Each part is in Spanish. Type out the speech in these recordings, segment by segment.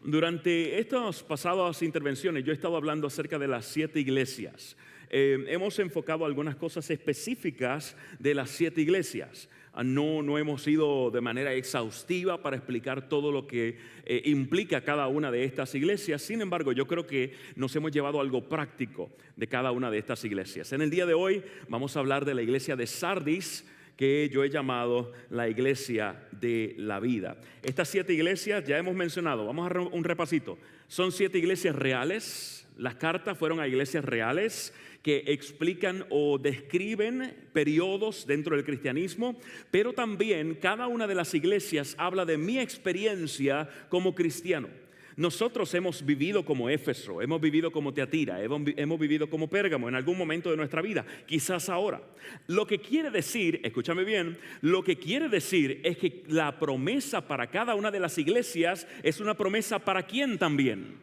Durante estas pasadas intervenciones yo he estado hablando acerca de las 7 iglesias. Hemos enfocado algunas cosas específicas de las 7 iglesias. No hemos ido de manera exhaustiva para explicar todo lo que implica cada una de estas iglesias. Sin embargo, yo creo que nos hemos llevado algo práctico de cada una de estas iglesias. En el día de hoy vamos a hablar de la iglesia de Sardis, que yo he llamado la iglesia de la vida. Estas 7 iglesias ya hemos mencionado, vamos a un repasito. Son 7 iglesias reales. Las cartas fueron a iglesias reales que explican o describen periodos dentro del cristianismo, pero también cada una de las iglesias habla de mi experiencia como cristiano. Nosotros hemos vivido como Éfeso, hemos vivido como Teatira, hemos vivido como Pérgamo en algún momento de nuestra vida, quizás ahora. Lo que quiere decir, escúchame bien, lo que quiere decir es que la promesa para cada una de las iglesias es una promesa para quién también.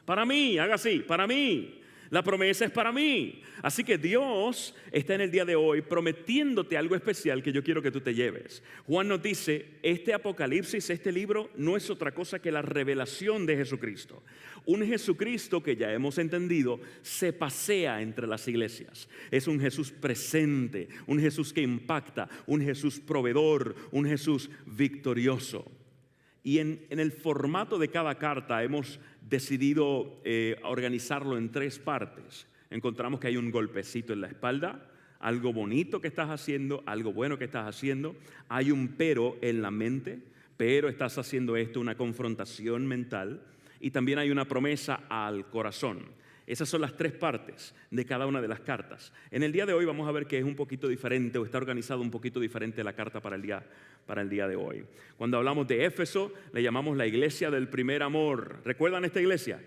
Para mí, haga así, para mí. La promesa es para mí. Así que Dios está en el día de hoy prometiéndote algo especial que yo quiero que tú te lleves. Juan nos dice, este Apocalipsis, este libro, no es otra cosa que la revelación de Jesucristo. Un Jesucristo que ya hemos entendido se pasea entre las iglesias. Es un Jesús presente, un Jesús que impacta, un Jesús proveedor, un Jesús victorioso. Y en el formato de cada carta hemos decidido organizarlo en 3 partes. Encontramos que hay un golpecito en la espalda, algo bonito que estás haciendo, algo bueno que estás haciendo. Hay un pero en la mente, pero estás haciendo esto, una confrontación mental. Y también hay una promesa al corazón. Esas son las 3 partes de cada una de las cartas. En el día de hoy vamos a ver que es un poquito diferente o está organizado un poquito diferente la carta para el día de hoy. Cuando hablamos de Éfeso, le llamamos la iglesia del primer amor. ¿Recuerdan esta iglesia?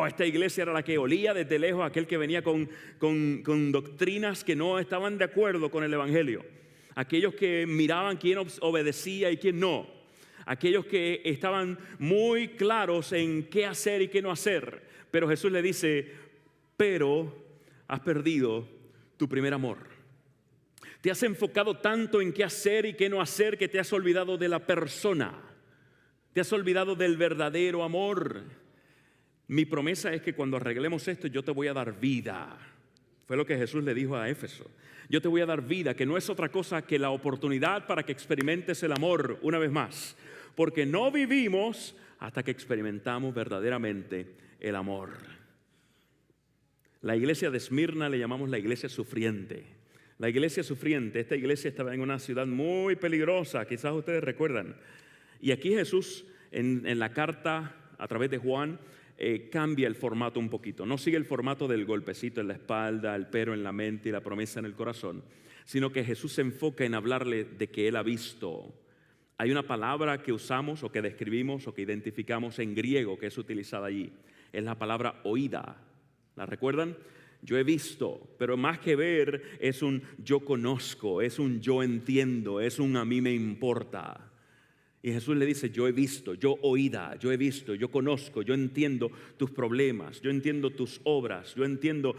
Esta iglesia era la que olía desde lejos a aquel que venía con doctrinas que no estaban de acuerdo con el evangelio. Aquellos que miraban quién obedecía y quién no. Aquellos que estaban muy claros en qué hacer y qué no hacer. Pero Jesús le dice, pero has perdido tu primer amor. Te has enfocado tanto en qué hacer y qué no hacer que te has olvidado de la persona. Te has olvidado del verdadero amor. Mi promesa es que cuando arreglemos esto yo te voy a dar vida. Fue lo que Jesús le dijo a Éfeso. Yo te voy a dar vida, que no es otra cosa que la oportunidad para que experimentes el amor una vez más. Porque no vivimos hasta que experimentamos verdaderamente el amor. La iglesia de Esmirna le llamamos la iglesia sufriente. La iglesia sufriente, esta iglesia estaba en una ciudad muy peligrosa, quizás ustedes recuerdan. Y aquí Jesús en la carta a través de Juan cambia el formato un poquito. No sigue el formato del golpecito en la espalda, el pero en la mente y la promesa en el corazón, sino que Jesús se enfoca en hablarle de que Él ha visto. Hay una palabra que usamos o que describimos o que identificamos en griego que es utilizada allí. Es la palabra oída. ¿La recuerdan? Yo he visto, pero más que ver es un yo conozco, es un yo entiendo, es un a mí me importa. Y Jesús le dice, yo he visto, yo oída, yo he visto, yo conozco, yo entiendo tus problemas, yo entiendo tus obras, yo entiendo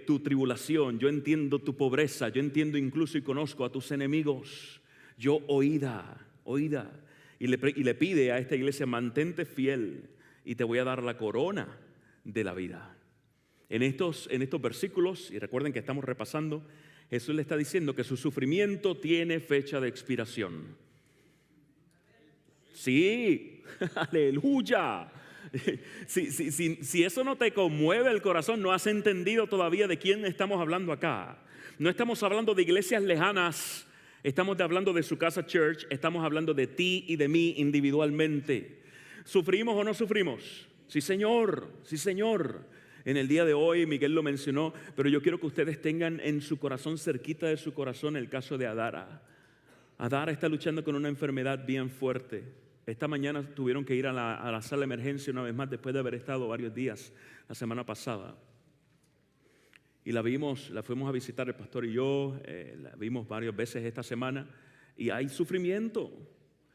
tu tribulación, yo entiendo tu pobreza, yo entiendo incluso y conozco a tus enemigos. Yo oída. Y le pide a esta iglesia, mantente fiel y te voy a dar la corona de la vida. En estos versículos, y recuerden que estamos repasando, Jesús le está diciendo que su sufrimiento tiene fecha de expiración. Sí, aleluya. Si eso no te conmueve el corazón, no has entendido todavía de quién estamos hablando acá. No estamos hablando de iglesias lejanas. Estamos hablando de su casa church, estamos hablando de ti y de mí individualmente. ¿Sufrimos o no sufrimos? Sí, Señor, sí, Señor. En el día de hoy, Miguel lo mencionó, pero yo quiero que ustedes tengan en su corazón, cerquita de su corazón, el caso de Adara. Adara está luchando con una enfermedad bien fuerte. Esta mañana tuvieron que ir a la sala de emergencia una vez más después de haber estado varios días la semana pasada. Y la fuimos a visitar el pastor y yo, la vimos varias veces esta semana y hay sufrimiento.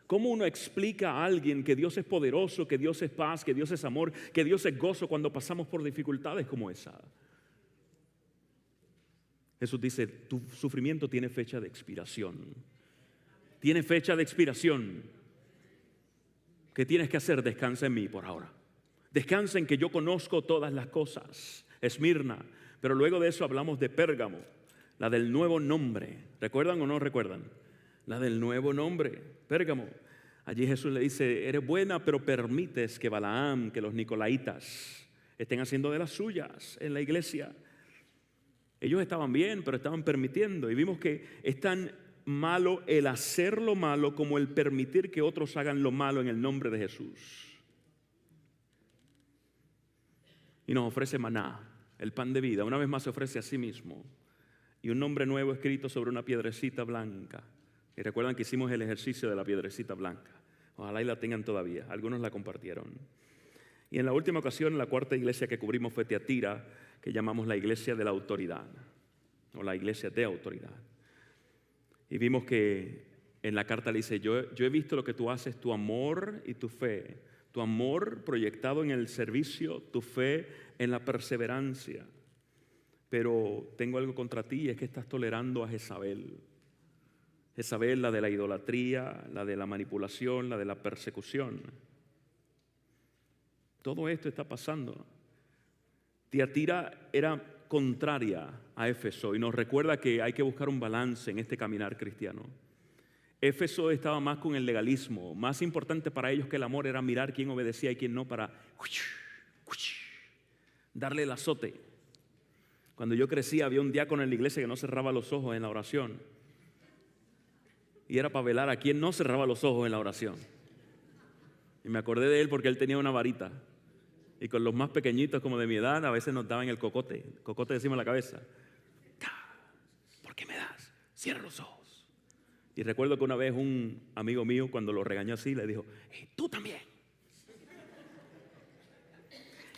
¿Cómo uno explica a alguien que Dios es poderoso, que Dios es paz, que Dios es amor, que Dios es gozo cuando pasamos por dificultades como esa? Jesús dice, tu sufrimiento tiene fecha de expiración. Tiene fecha de expiración. ¿Qué tienes que hacer? Descansa en mí por ahora. Descansa en que yo conozco todas las cosas. Esmirna. Pero luego de eso hablamos de Pérgamo, la del nuevo nombre. ¿Recuerdan o no recuerdan? La del nuevo nombre, Pérgamo. Allí Jesús le dice, eres buena, pero permites que Balaam, que los nicolaitas estén haciendo de las suyas en la iglesia. Ellos estaban bien, pero estaban permitiendo. Y vimos que es tan malo el hacer lo malo como el permitir que otros hagan lo malo en el nombre de Jesús. Y nos ofrece maná, el pan de vida. Una vez más se ofrece a sí mismo. Y un nombre nuevo escrito sobre una piedrecita blanca. Y recuerdan que hicimos el ejercicio de la piedrecita blanca. Ojalá y la tengan todavía. Algunos la compartieron. Y en la última ocasión, la cuarta iglesia que cubrimos fue Tiatira, que llamamos la iglesia de la autoridad. O la iglesia de autoridad. Y vimos que en la carta le dice, yo he visto lo que tú haces, tu amor y tu fe. Tu amor proyectado en el servicio, tu fe en la perseverancia. Pero tengo algo contra ti y es que estás tolerando a Jezabel. Jezabel, la de la idolatría, la de la manipulación, la de la persecución. Todo esto está pasando. Tiatira era contraria a Éfeso y nos recuerda que hay que buscar un balance en este caminar cristiano. Éfeso estaba más con el legalismo. Más importante para ellos que el amor era mirar quién obedecía y quién no para darle el azote. Cuando yo crecía había un diácono en la iglesia que no cerraba los ojos en la oración. Y era para velar a quien no cerraba los ojos en la oración. Y me acordé de él porque él tenía una varita. Y con los más pequeñitos como de mi edad a veces nos daban el cocote encima de la cabeza. ¿Por qué me das? Cierra los ojos. Y recuerdo que una vez un amigo mío cuando lo regañó así le dijo, hey, tú también.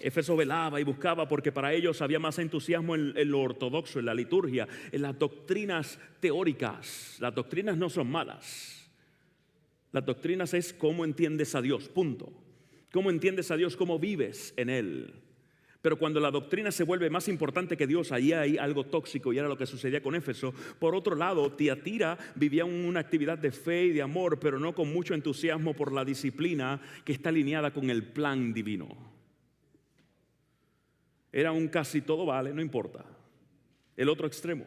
Éfeso velaba y buscaba porque para ellos había más entusiasmo en lo ortodoxo, en la liturgia, en las doctrinas teóricas. Las doctrinas no son malas. Las doctrinas es cómo entiendes a Dios, punto. Cómo entiendes a Dios, cómo vives en Él. Pero cuando la doctrina se vuelve más importante que Dios, ahí hay algo tóxico y era lo que sucedía con Éfeso. Por otro lado, Tiatira vivía una actividad de fe y de amor, pero no con mucho entusiasmo por la disciplina que está alineada con el plan divino. Era un casi todo vale, no importa. El otro extremo.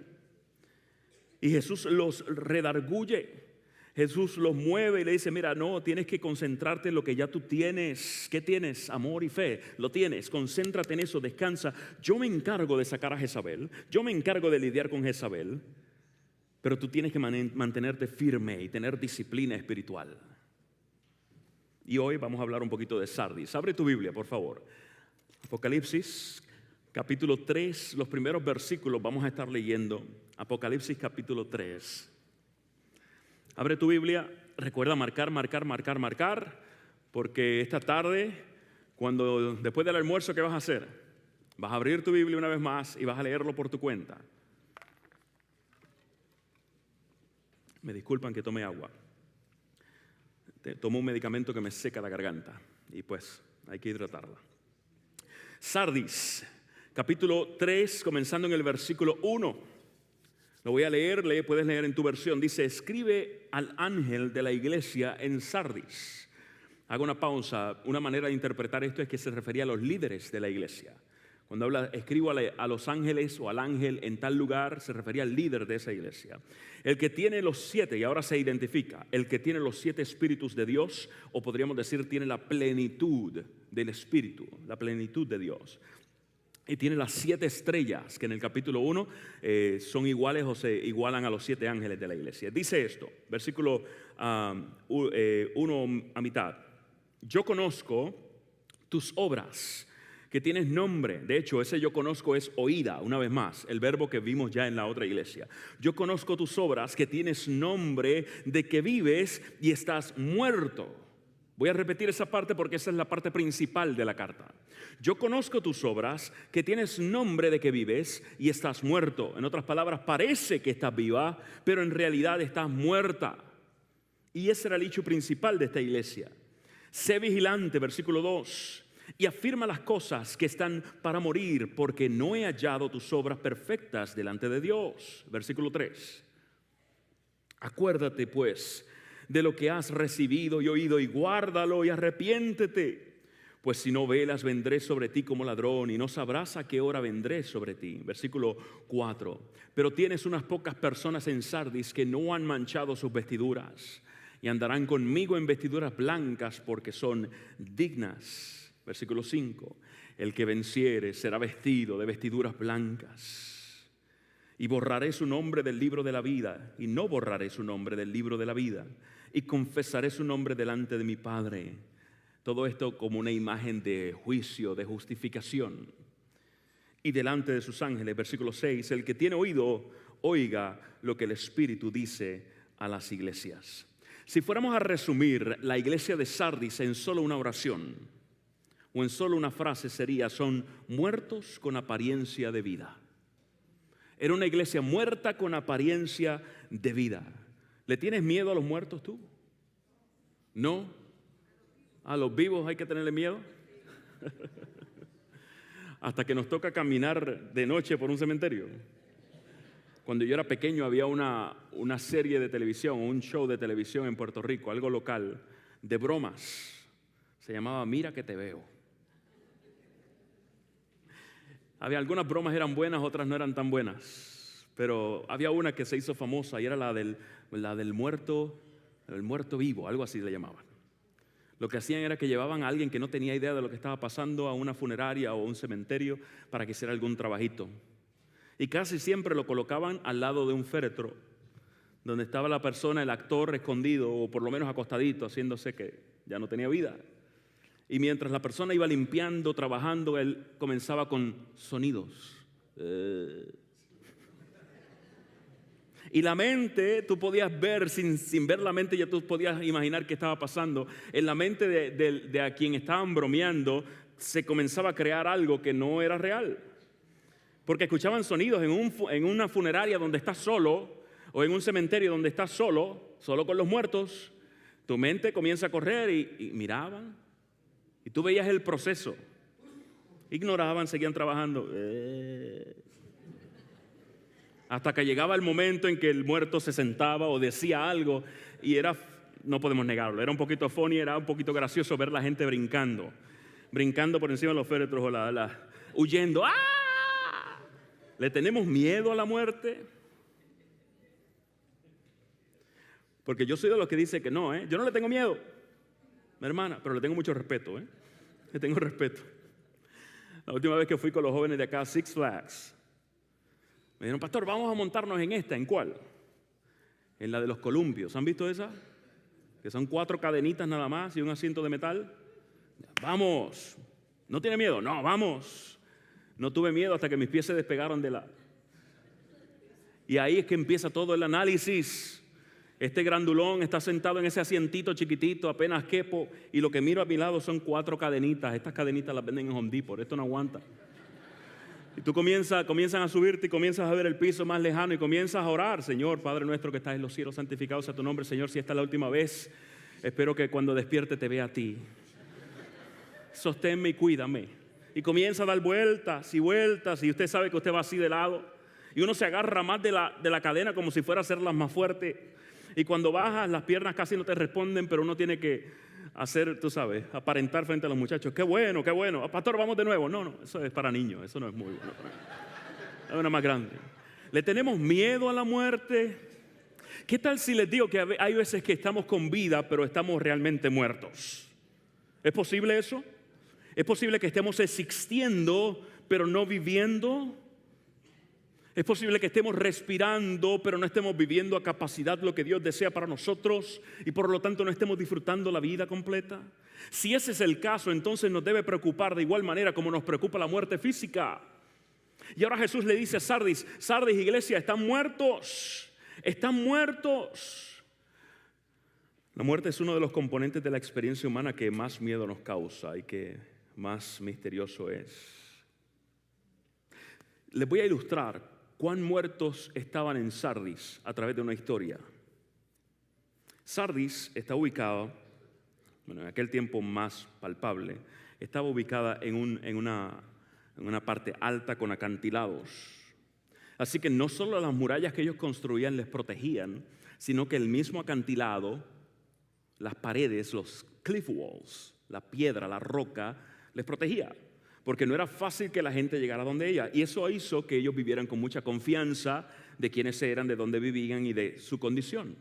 Y Jesús los redarguye. Jesús los mueve y le dice, mira, no, tienes que concentrarte en lo que ya tú tienes. ¿Qué tienes? Amor y fe. Lo tienes, concéntrate en eso, descansa. Yo me encargo de sacar a Jezabel. Yo me encargo de lidiar con Jezabel. Pero tú tienes que mantenerte firme y tener disciplina espiritual. Y hoy vamos a hablar un poquito de Sardis. Abre tu Biblia, por favor. Apocalipsis capítulo 3, los primeros versículos vamos a estar leyendo. Apocalipsis capítulo 3. Abre tu Biblia, recuerda marcar, porque esta tarde, después del almuerzo, ¿qué vas a hacer? Vas a abrir tu Biblia una vez más y vas a leerlo por tu cuenta. Me disculpan que tome agua. Tomo un medicamento que me seca la garganta y pues hay que hidratarla. Sardis, capítulo 3, comenzando en el versículo 1. Lo voy a leer, puedes leer en tu versión. Dice, escribe al ángel de la iglesia en Sardis. Hago una pausa. Una manera de interpretar esto es que se refería a los líderes de la iglesia. Cuando habla, escribo a los ángeles o al ángel en tal lugar, se refería al líder de esa iglesia. El que tiene los 7, y ahora se identifica, el que tiene los 7 espíritus de Dios, o podríamos decir, tiene la plenitud del espíritu, la plenitud de Dios. Y tiene las 7 estrellas que en el capítulo 1 son iguales o se igualan a los 7 ángeles de la iglesia. Dice esto, versículo 1 a mitad. Yo conozco tus obras, que tienes nombre. De hecho, ese yo conozco es oída, una vez más, el verbo que vimos ya en la otra iglesia. Yo conozco tus obras, que tienes nombre de que vives y estás muerto. Voy a repetir esa parte porque esa es la parte principal de la carta. Yo conozco tus obras, que tienes nombre de que vives y estás muerto. En otras palabras, parece que estás viva, pero en realidad estás muerta. Y ese era el hecho principal de esta iglesia. Sé vigilante, versículo 2, y afirma las cosas que están para morir, porque no he hallado tus obras perfectas delante de Dios. Versículo 3. Acuérdate, pues, de lo que has recibido y oído y guárdalo y arrepiéntete. Pues si no velas, vendré sobre ti como ladrón y no sabrás a qué hora vendré sobre ti. Versículo 4. Pero tienes unas pocas personas en Sardis que no han manchado sus vestiduras y andarán conmigo en vestiduras blancas porque son dignas. Versículo 5. El que venciere será vestido de vestiduras blancas. Y borraré su nombre del libro de la vida y no borraré su nombre del libro de la vida. Y confesaré su nombre delante de mi Padre. Todo esto como una imagen de juicio, de justificación. Y delante de sus ángeles, versículo 6, el que tiene oído, oiga lo que el Espíritu dice a las iglesias. Si fuéramos a resumir la iglesia de Sardis en solo una oración, o en solo una frase sería, son muertos con apariencia de vida. Era una iglesia muerta con apariencia de vida. ¿Le tienes miedo a los muertos tú? ¿No? ¿A los vivos hay que tenerle miedo? Hasta que nos toca caminar de noche por un cementerio. Cuando yo era pequeño había una serie de televisión, un show de televisión en Puerto Rico, algo local, de bromas. Se llamaba Mira que te veo. Había algunas bromas eran buenas, otras no eran tan buenas. Pero había una que se hizo famosa y era la del muerto, el muerto vivo, algo así le llamaban. Lo que hacían era que llevaban a alguien que no tenía idea de lo que estaba pasando a una funeraria o a un cementerio para que hiciera algún trabajito. Y casi siempre lo colocaban al lado de un féretro, donde estaba la persona, el actor, escondido o por lo menos acostadito, haciéndose que ya no tenía vida. Y mientras la persona iba limpiando, trabajando, él comenzaba con sonidos. Y la mente, tú podías ver, sin ver la mente, ya tú podías imaginar qué estaba pasando. En la mente de a quien estaban bromeando, se comenzaba a crear algo que no era real. Porque escuchaban sonidos en una funeraria donde estás solo, o en un cementerio donde estás solo con los muertos. Tu mente comienza a correr y miraban. Y tú veías el proceso. Ignoraban, seguían trabajando. Hasta que llegaba el momento en que el muerto se sentaba o decía algo y no podemos negarlo, era un poquito funny, era un poquito gracioso ver la gente brincando por encima de los féretros o huyendo. ¡Ah! ¿Le tenemos miedo a la muerte? Porque yo soy de los que dice que no, yo no le tengo miedo, mi hermana, pero le tengo mucho respeto, le tengo respeto. La última vez que fui con los jóvenes de acá, Six Flags, me dijeron, pastor, vamos a montarnos en esta. ¿En cuál? En la de los columpios. ¿Han visto esa? Que son 4 cadenitas nada más y un asiento de metal. Vamos. ¿No tiene miedo? No, vamos. No tuve miedo hasta que mis pies se despegaron de la... Y ahí es que empieza todo el análisis. Este grandulón está sentado en ese asientito chiquitito, apenas quepo, y lo que miro a mi lado son 4 cadenitas. Estas cadenitas las venden en Home Depot. Esto no aguanta. Y tú comienzan a subirte y comienzas a ver el piso más lejano y comienzas a orar. Señor, Padre nuestro que estás en los cielos, santificado sea tu nombre. Señor, si esta es la última vez, espero que cuando despierte te vea a ti. Sosténme y cuídame. Y comienza a dar vueltas y vueltas y usted sabe que usted va así de lado. Y uno se agarra más de la cadena como si fuera a hacerlas más fuerte. Y cuando bajas, las piernas casi no te responden, pero uno tiene que hacer, tú sabes, aparentar frente a los muchachos. Qué bueno, qué bueno. Pastor, vamos de nuevo. No, eso es para niños, eso no es muy bueno. Es una más grande. ¿Le tenemos miedo a la muerte? ¿Qué tal si les digo que hay veces que estamos con vida, pero estamos realmente muertos? ¿Es posible eso? ¿Es posible que estemos existiendo, pero no viviendo? Es posible que estemos respirando, pero no estemos viviendo a capacidad lo que Dios desea para nosotros y por lo tanto no estemos disfrutando la vida completa. Si ese es el caso, entonces nos debe preocupar de igual manera como nos preocupa la muerte física. Y ahora Jesús le dice a Sardis, iglesia, están muertos. La muerte es uno de los componentes de la experiencia humana que más miedo nos causa y que más misterioso es. Les voy a ilustrar cuán muertos estaban en Sardis a través de una historia. Sardis está ubicada, en aquel tiempo más palpable, estaba ubicada en una parte alta con acantilados. Así que no solo las murallas que ellos construían les protegían, sino que el mismo acantilado, las paredes, los cliff walls, la piedra, la roca, les protegía, porque no era fácil que la gente llegara donde ella. Y eso hizo que ellos vivieran con mucha confianza de quiénes eran, de dónde vivían y de su condición.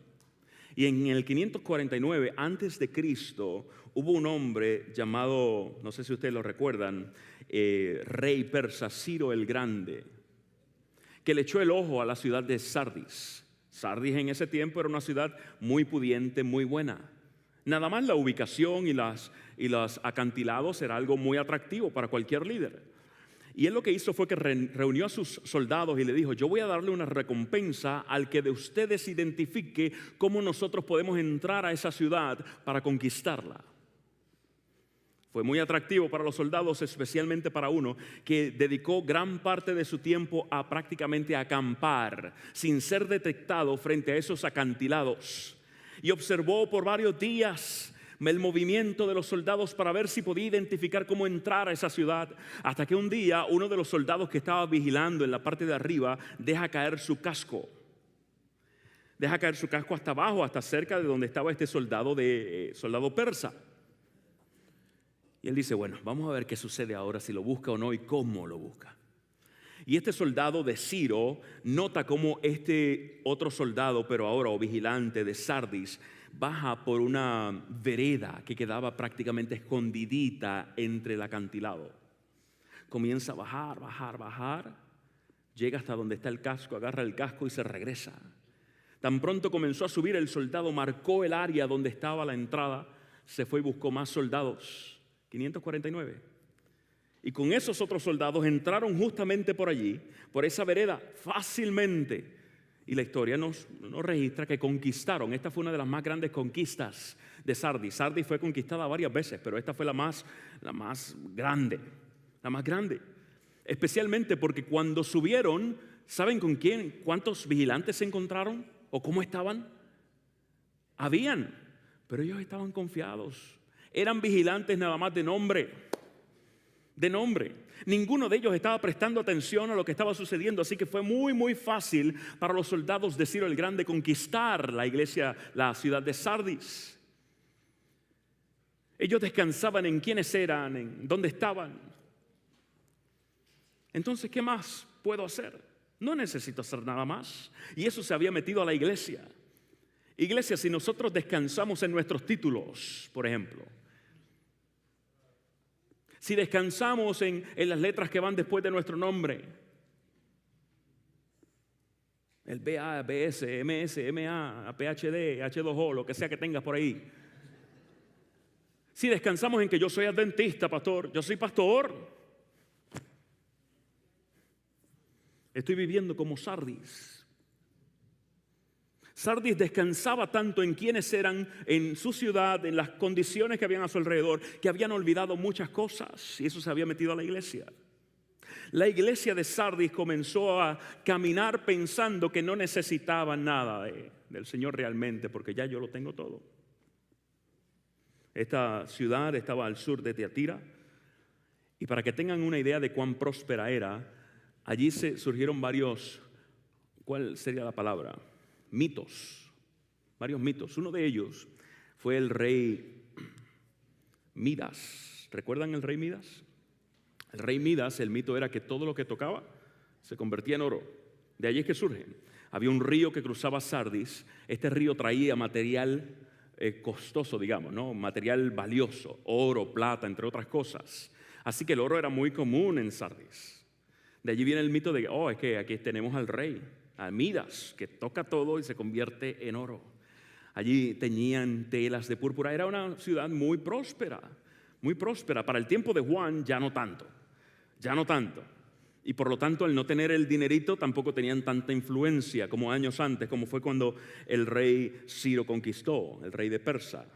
Y en el 549 antes de Cristo hubo un hombre llamado, no sé si ustedes lo recuerdan, rey persa Ciro el Grande, que le echó el ojo a la ciudad de Sardis. Sardis en ese tiempo era una ciudad muy pudiente, muy buena. Nada más la ubicación y los acantilados era algo muy atractivo para cualquier líder. Y él lo que hizo fue que reunió a sus soldados y le dijo: yo voy a darle una recompensa al que de ustedes identifique cómo nosotros podemos entrar a esa ciudad para conquistarla. Fue muy atractivo para los soldados, especialmente para uno que dedicó gran parte de su tiempo a prácticamente acampar sin ser detectado frente a esos acantilados. Y observó por varios días el movimiento de los soldados para ver si podía identificar cómo entrar a esa ciudad, hasta que un día uno de los soldados que estaba vigilando en la parte de arriba deja caer su casco. Deja caer su casco hasta abajo, hasta cerca de donde estaba este soldado persa. Y él dice: bueno, vamos a ver qué sucede ahora, si lo busca o no y cómo lo busca. Y este soldado de Ciro nota cómo este otro soldado, pero ahora vigilante de Sardis, baja por una vereda que quedaba prácticamente escondidita entre el acantilado. Comienza a bajar, llega hasta donde está el casco, agarra el casco y se regresa. Tan pronto comenzó a subir, el soldado marcó el área donde estaba la entrada, se fue y buscó más soldados. 549. Y con esos otros soldados entraron justamente por allí, por esa vereda, fácilmente. Y la historia nos registra que conquistaron. Esta fue una de las más grandes conquistas de Sardis. Sardis fue conquistada varias veces, pero esta fue la más grande. La más grande. Especialmente porque cuando subieron, ¿saben con quién? ¿Cuántos vigilantes se encontraron? ¿O cómo estaban? Habían, pero ellos estaban confiados. Eran vigilantes nada más de nombre. De nombre. Ninguno de ellos estaba prestando atención a lo que estaba sucediendo, así que fue muy fácil para los soldados de Ciro el Grande conquistar la iglesia, la ciudad de Sardis. Ellos descansaban en quiénes eran, en dónde estaban. Entonces, ¿qué más puedo hacer? No necesito hacer nada más. Y eso se había metido a la iglesia. Iglesia, si nosotros descansamos en nuestros títulos, por ejemplo, si descansamos en las letras que van después de nuestro nombre, el BA, BS, MS, MA, PhD, H2O, lo que sea que tengas por ahí. Si descansamos en que yo soy adventista, pastor, yo soy pastor, estoy viviendo como Sardis. Sardis descansaba tanto en quiénes eran, en su ciudad, en las condiciones que habían a su alrededor, que habían olvidado muchas cosas, y eso se había metido a la iglesia. La iglesia de Sardis comenzó a caminar pensando que no necesitaban nada del Señor realmente, porque ya yo lo tengo todo. Esta ciudad estaba al sur de Tiatira, y para que tengan una idea de cuán próspera era, allí surgieron varios, ¿cuál sería la palabra? Mitos, varios mitos. Uno de ellos fue el rey Midas. ¿Recuerdan el rey Midas? El rey Midas, el mito era que todo lo que tocaba se convertía en oro. De allí es que surge. Había un río que cruzaba Sardis. Este río traía material costoso, digamos, ¿no? Material valioso, oro, plata, entre otras cosas. Así que el oro era muy común en Sardis. De allí viene el mito de, es que aquí tenemos al rey, a Midas, que toca todo y se convierte en oro. Allí teñían telas de púrpura. Era una ciudad muy próspera, muy próspera. Para el tiempo de Juan ya no tanto, ya no tanto. Y por lo tanto, al no tener el dinerito, tampoco tenían tanta influencia como años antes, como fue cuando el rey Ciro conquistó, el rey de Persa.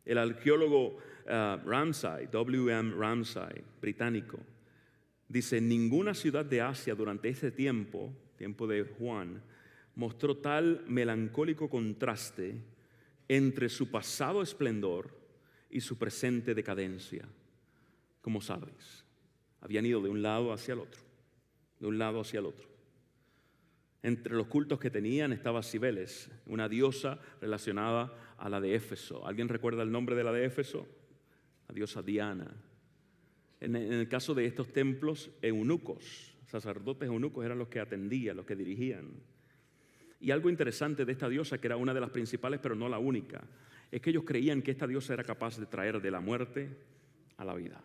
El arqueólogo Ramsay, W.M. Ramsay, británico, dice: ninguna ciudad de Asia durante ese tiempo de Juan, mostró tal melancólico contraste entre su pasado esplendor y su presente decadencia como Sardis. Habían ido de un lado hacia el otro, de un lado hacia el otro. Entre los cultos que tenían estaba Cibeles, una diosa relacionada a la de Éfeso. ¿Alguien recuerda el nombre de la de Éfeso? La diosa Diana. En el caso de estos templos, eunucos, sacerdotes eunucos eran los que atendían, los que dirigían. Y algo interesante de esta diosa, que era una de las principales pero no la única, es que ellos creían que esta diosa era capaz de traer de la muerte a la vida.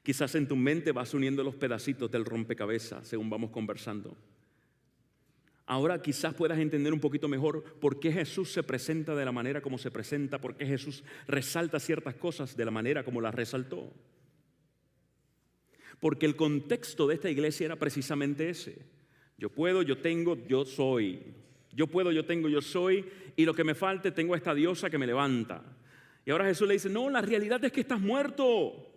Quizás en tu mente vas uniendo los pedacitos del rompecabezas según vamos conversando. Ahora quizás puedas entender un poquito mejor por qué Jesús se presenta de la manera como se presenta, por qué Jesús resalta ciertas cosas de la manera como las resaltó. Porque el contexto de esta iglesia era precisamente ese. Yo puedo, yo tengo, yo soy. Yo puedo, yo tengo, yo soy. Y lo que me falte, tengo a esta diosa que me levanta. Y ahora Jesús le dice, no, la realidad es que estás muerto.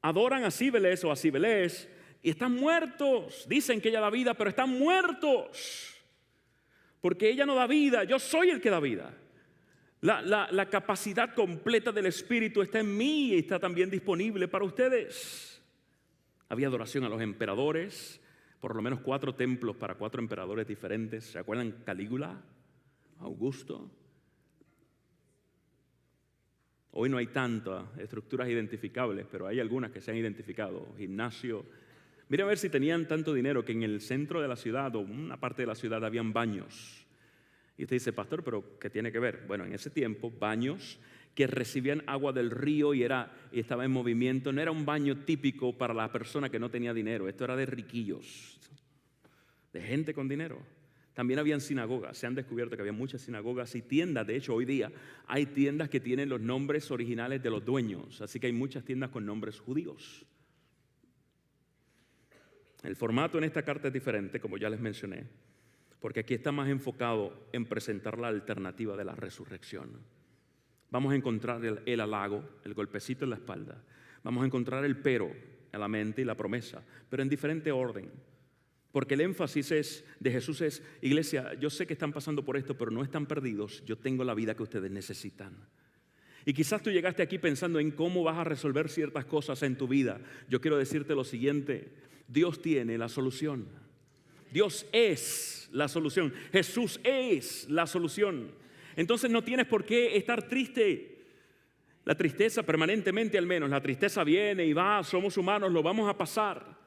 Adoran a Cibeles o a Cibeles y están muertos. Dicen que ella da vida, pero están muertos. Porque ella no da vida, yo soy el que da vida. La capacidad completa del Espíritu está en mí y está también disponible para ustedes. Había adoración a los emperadores, por lo menos 4 templos para 4 emperadores diferentes. ¿Se acuerdan? Calígula, Augusto. Hoy no hay tantas estructuras identificables, pero hay algunas que se han identificado. Gimnasio. Mira a ver si tenían tanto dinero que en el centro de la ciudad o una parte de la ciudad habían baños. Y usted dice, pastor, ¿pero qué tiene que ver? Bueno, en ese tiempo, baños que recibían agua del río y estaba en movimiento. No era un baño típico para la persona que no tenía dinero. Esto era de riquillos, de gente con dinero. También habían sinagogas. Se han descubierto que había muchas sinagogas y tiendas. De hecho, hoy día hay tiendas que tienen los nombres originales de los dueños. Así que hay muchas tiendas con nombres judíos. El formato en esta carta es diferente, como ya les mencioné, porque aquí está más enfocado en presentar la alternativa de la resurrección. Vamos a encontrar el halago, el golpecito en la espalda. Vamos a encontrar el pero en la mente y la promesa, pero en diferente orden. Porque el énfasis de Jesús es, iglesia, yo sé que están pasando por esto, pero no están perdidos. Yo tengo la vida que ustedes necesitan. Y quizás tú llegaste aquí pensando en cómo vas a resolver ciertas cosas en tu vida. Yo quiero decirte lo siguiente, Dios tiene la solución. Dios es la solución. Jesús es la solución. Entonces no tienes por qué estar triste. La tristeza permanentemente al menos, la tristeza viene y va, somos humanos, lo vamos a pasar.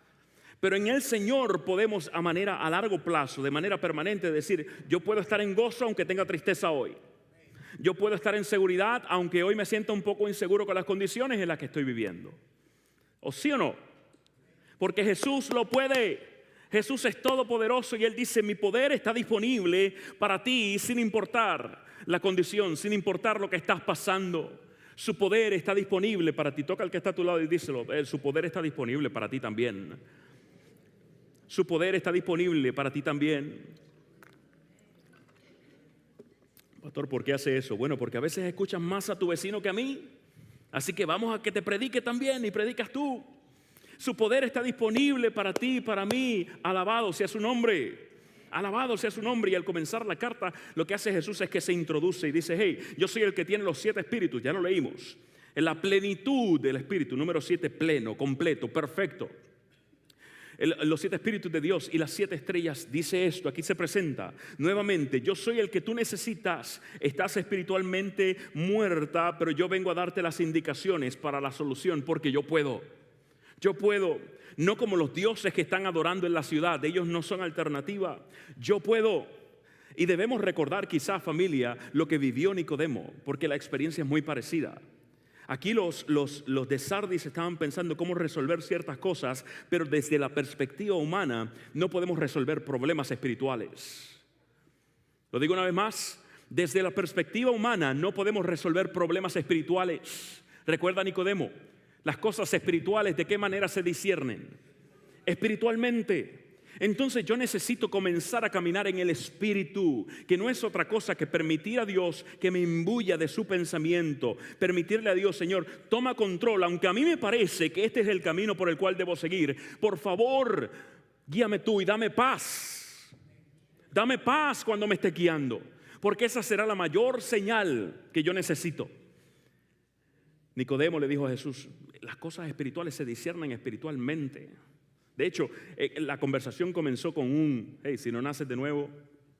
Pero en el Señor podemos a largo plazo, de manera permanente, decir, yo puedo estar en gozo aunque tenga tristeza hoy. Yo puedo estar en seguridad aunque hoy me sienta un poco inseguro con las condiciones en las que estoy viviendo. ¿O sí o no? Porque Jesús lo puede. Jesús es todopoderoso y Él dice, mi poder está disponible para ti sin importar la condición, sin importar lo que estás pasando. Su poder está disponible para ti. Toca al que está a tu lado y díselo, su poder está disponible para ti también. Su poder está disponible para ti también. Pastor, ¿por qué hace eso? Bueno, porque a veces escuchas más a tu vecino que a mí. Así que vamos a que te predique también y predicas tú. Su poder está disponible para ti y para mí. Alabado sea su nombre. Alabado sea su nombre. Y al comenzar la carta, lo que hace Jesús es que se introduce y dice, hey, yo soy el que tiene los 7 espíritus. Ya lo leímos. En la plenitud del espíritu, número 7, pleno, completo, perfecto. Los 7 espíritus de Dios y las 7 estrellas dice esto, aquí se presenta nuevamente, yo soy el que tú necesitas, estás espiritualmente muerta, pero yo vengo a darte las indicaciones para la solución porque yo puedo, no como los dioses que están adorando en la ciudad, ellos no son alternativa, yo puedo. Y debemos recordar quizás, familia, lo que vivió Nicodemo, porque la experiencia es muy parecida. Aquí los de Sardis estaban pensando cómo resolver ciertas cosas, pero desde la perspectiva humana no podemos resolver problemas espirituales. Lo digo una vez más, desde la perspectiva humana no podemos resolver problemas espirituales. Recuerda Nicodemo, las cosas espirituales, ¿de qué manera se disciernen? Espiritualmente. Entonces yo necesito comenzar a caminar en el Espíritu, que no es otra cosa que permitir a Dios que me imbuya de su pensamiento, permitirle a Dios, Señor, toma control, aunque a mí me parece que este es el camino por el cual debo seguir. Por favor, guíame tú y dame paz. Dame paz cuando me esté guiando, porque esa será la mayor señal que yo necesito. Nicodemo le dijo a Jesús, las cosas espirituales se disciernen espiritualmente. De hecho, la conversación comenzó con hey, si no naces de nuevo,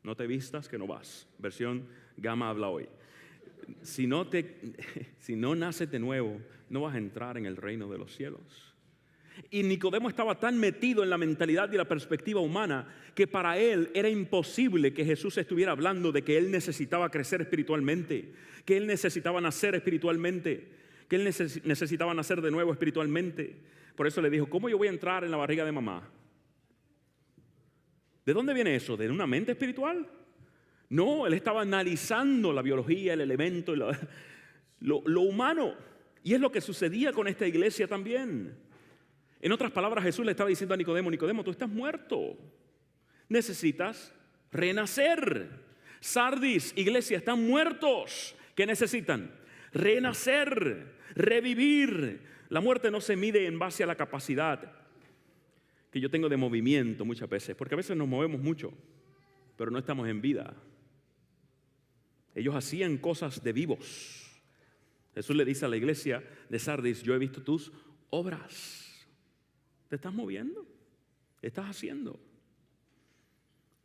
no te vistas que no vas. Versión Gama habla hoy. si no naces de nuevo, no vas a entrar en el reino de los cielos. Y Nicodemo estaba tan metido en la mentalidad y la perspectiva humana que para él era imposible que Jesús estuviera hablando de que él necesitaba crecer espiritualmente, que él necesitaba nacer espiritualmente, que él necesitaba nacer de nuevo espiritualmente. Por eso le dijo, ¿cómo yo voy a entrar en la barriga de mamá? ¿De dónde viene eso? ¿De una mente espiritual? No, él estaba analizando la biología, el elemento, lo humano. Y es lo que sucedía con esta iglesia también. En otras palabras, Jesús le estaba diciendo a Nicodemo, Nicodemo, tú estás muerto. Necesitas renacer. Sardis, iglesia, están muertos. ¿Qué necesitan? Renacer, revivir. La muerte no se mide en base a la capacidad que yo tengo de movimiento muchas veces, porque a veces nos movemos mucho, pero no estamos en vida. Ellos hacían cosas de vivos. Jesús le dice a la iglesia de Sardis, yo he visto tus obras. ¿Te estás moviendo? ¿Qué estás haciendo?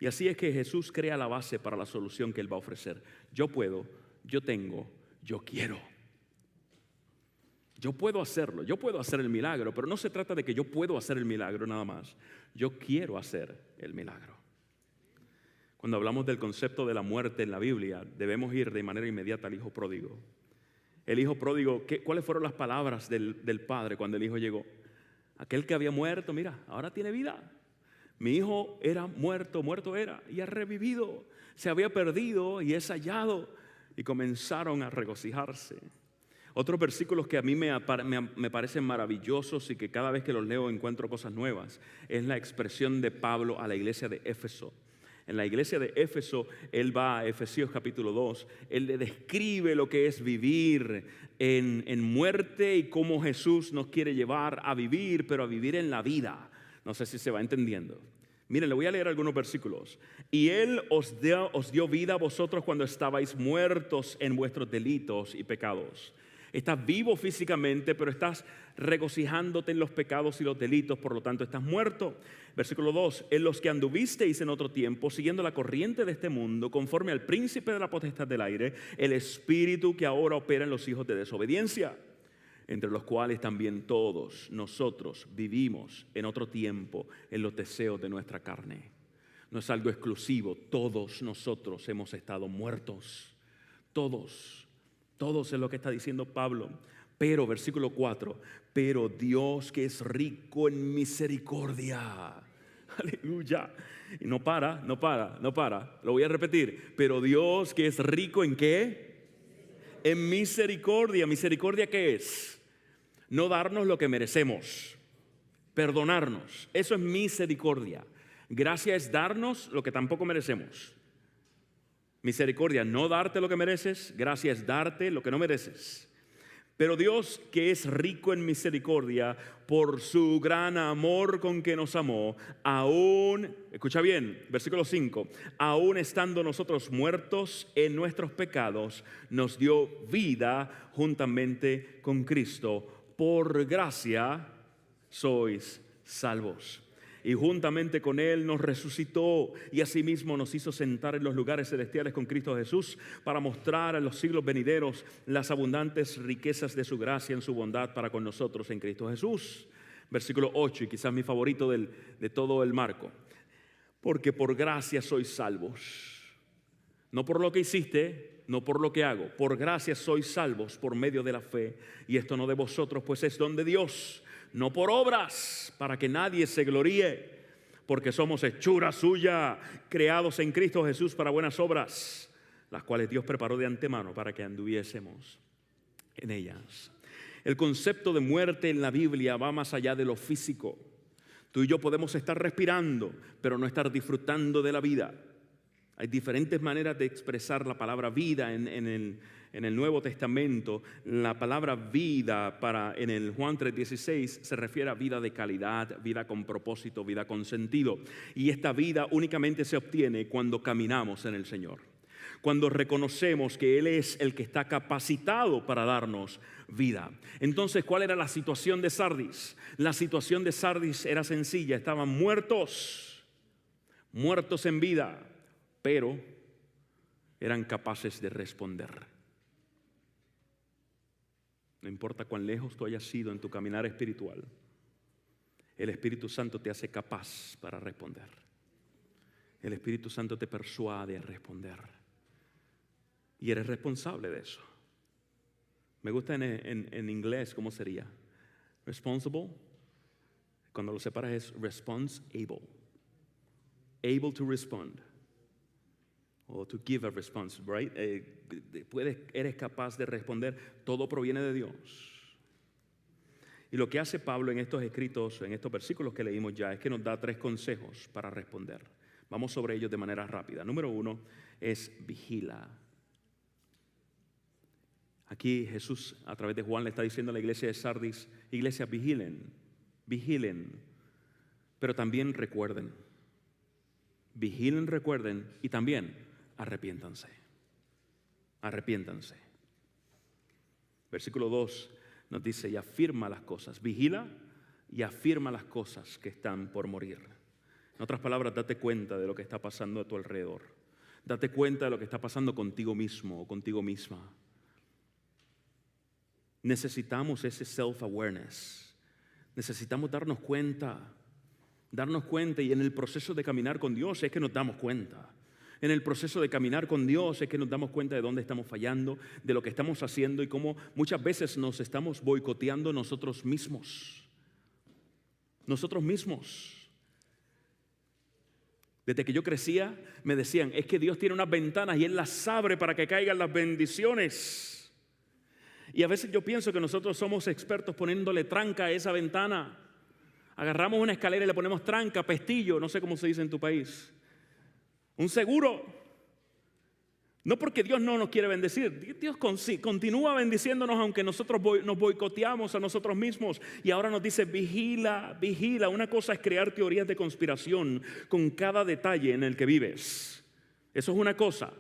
Y así es que Jesús crea la base para la solución que Él va a ofrecer. Yo puedo, yo tengo, yo quiero. Yo puedo hacerlo, yo puedo hacer el milagro, pero no se trata de que yo puedo hacer el milagro nada más. Yo quiero hacer el milagro. Cuando hablamos del concepto de la muerte en la Biblia, debemos ir de manera inmediata al hijo pródigo. El hijo pródigo, ¿cuáles fueron las palabras del padre cuando el hijo llegó? Aquel que había muerto, mira, ahora tiene vida. Mi hijo era muerto, muerto era, y ha revivido. Se había perdido y es hallado. Y comenzaron a regocijarse. Otros versículos que a mí me parecen maravillosos y que cada vez que los leo encuentro cosas nuevas, es la expresión de Pablo a la iglesia de Éfeso. En la iglesia de Éfeso, él va a Efesios capítulo 2, él le describe lo que es vivir en muerte y cómo Jesús nos quiere llevar a vivir, pero a vivir en la vida. No sé si se va entendiendo. Miren, le voy a leer algunos versículos. Y Él os dio vida a vosotros cuando estabais muertos en vuestros delitos y pecados. Estás vivo físicamente, pero estás regocijándote en los pecados y los delitos, por lo tanto estás muerto. Versículo 2, en los que anduvisteis en otro tiempo, siguiendo la corriente de este mundo, conforme al príncipe de la potestad del aire, el espíritu que ahora opera en los hijos de desobediencia, entre los cuales también todos nosotros vivimos en otro tiempo en los deseos de nuestra carne. No es algo exclusivo, todos nosotros hemos estado muertos, todos es lo que está diciendo Pablo. Pero, versículo 4, pero Dios que es rico en misericordia. Aleluya. Y no para. Lo voy a repetir. Pero Dios que es rico ¿en qué? En misericordia. ¿Misericordia qué es? No darnos lo que merecemos. Perdonarnos. Eso es misericordia. Gracia es darnos lo que tampoco merecemos. Misericordia, no darte lo que mereces. Gracia es darte lo que no mereces. Pero Dios, que es rico en misericordia, por su gran amor con que nos amó, aún, escucha bien, versículo 5, aún estando nosotros muertos en nuestros pecados, nos dio vida juntamente con Cristo. Por gracia sois salvos. Y juntamente con Él nos resucitó y asimismo nos hizo sentar en los lugares celestiales con Cristo Jesús para mostrar en los siglos venideros las abundantes riquezas de su gracia en su bondad para con nosotros en Cristo Jesús. Versículo 8, y quizás mi favorito de todo el marco. Porque por gracia sois salvos. No por lo que hiciste, no por lo que hago. Por gracia sois salvos por medio de la fe. Y esto no de vosotros, pues es don de Dios. No por obras, para que nadie se gloríe, porque somos hechura suya, creados en Cristo Jesús para buenas obras, las cuales Dios preparó de antemano para que anduviésemos en ellas. El concepto de muerte en la Biblia va más allá de lo físico. Tú y yo podemos estar respirando, pero no estar disfrutando de la vida. Hay diferentes maneras de expresar la palabra vida en el Nuevo Testamento. La palabra vida en el Juan 3:16 se refiere a vida de calidad, vida con propósito, vida con sentido. Y esta vida únicamente se obtiene cuando caminamos en el Señor. Cuando reconocemos que Él es el que está capacitado para darnos vida. Entonces, ¿cuál era la situación de Sardis? La situación de Sardis era sencilla. Estaban muertos en vida, pero eran capaces de responder. No importa cuán lejos tú hayas sido en tu caminar espiritual, el Espíritu Santo te hace capaz para responder. El Espíritu Santo te persuade a responder. Y eres responsable de eso. Me gusta en inglés, ¿cómo sería? Responsible. Cuando lo separas es responsible. Able to respond. O to give a response, right? Eres capaz de responder. Todo proviene de Dios. Y lo que hace Pablo en estos escritos, en estos versículos que leímos ya, es que nos da 3 consejos para responder. Vamos sobre ellos de manera rápida. Número 1 es vigila. Aquí Jesús, a través de Juan, le está diciendo a la iglesia de Sardis: iglesia, vigilen, vigilen, pero también recuerden. Vigilen, recuerden y también arrepiéntanse. Arrepiéntanse. Versículo 2 nos dice: y afirma las cosas. Vigila y afirma las cosas que están por morir. En otras palabras, date cuenta de lo que está pasando a tu alrededor. Date cuenta de lo que está pasando contigo mismo o contigo misma. Necesitamos ese self-awareness. Necesitamos darnos cuenta y en el proceso de caminar con Dios es que nos damos cuenta. En el proceso de caminar con Dios es que nos damos cuenta de dónde estamos fallando, de lo que estamos haciendo y cómo muchas veces nos estamos boicoteando nosotros mismos. Nosotros mismos. Desde que yo crecía me decían: es que Dios tiene unas ventanas y Él las abre para que caigan las bendiciones. Y a veces yo pienso que nosotros somos expertos poniéndole tranca a esa ventana. Agarramos una escalera y le ponemos tranca, pestillo, no sé cómo se dice en tu país. Un seguro. No porque Dios no nos quiere bendecir. Dios continúa bendiciéndonos aunque nosotros nos boicoteamos a nosotros mismos. Y ahora nos dice: vigila, vigila. Una cosa es crear teorías de conspiración con cada detalle en el que vives. Eso es una cosa.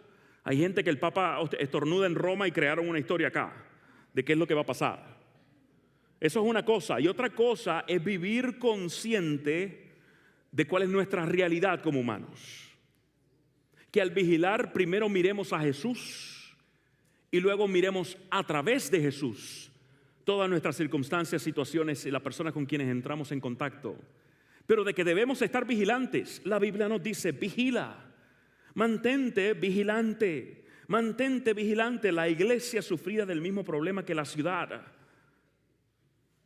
Hay gente que el Papa estornuda en Roma y crearon una historia acá de qué es lo que va a pasar. Eso es una cosa. Y otra cosa es vivir consciente de cuál es nuestra realidad como humanos. Que al vigilar primero miremos a Jesús y luego miremos a través de Jesús todas nuestras circunstancias, situaciones y las personas con quienes entramos en contacto. Pero de que debemos estar vigilantes, la Biblia nos dice: vigila, mantente vigilante. Mantente vigilante. La iglesia sufría del mismo problema que la ciudad.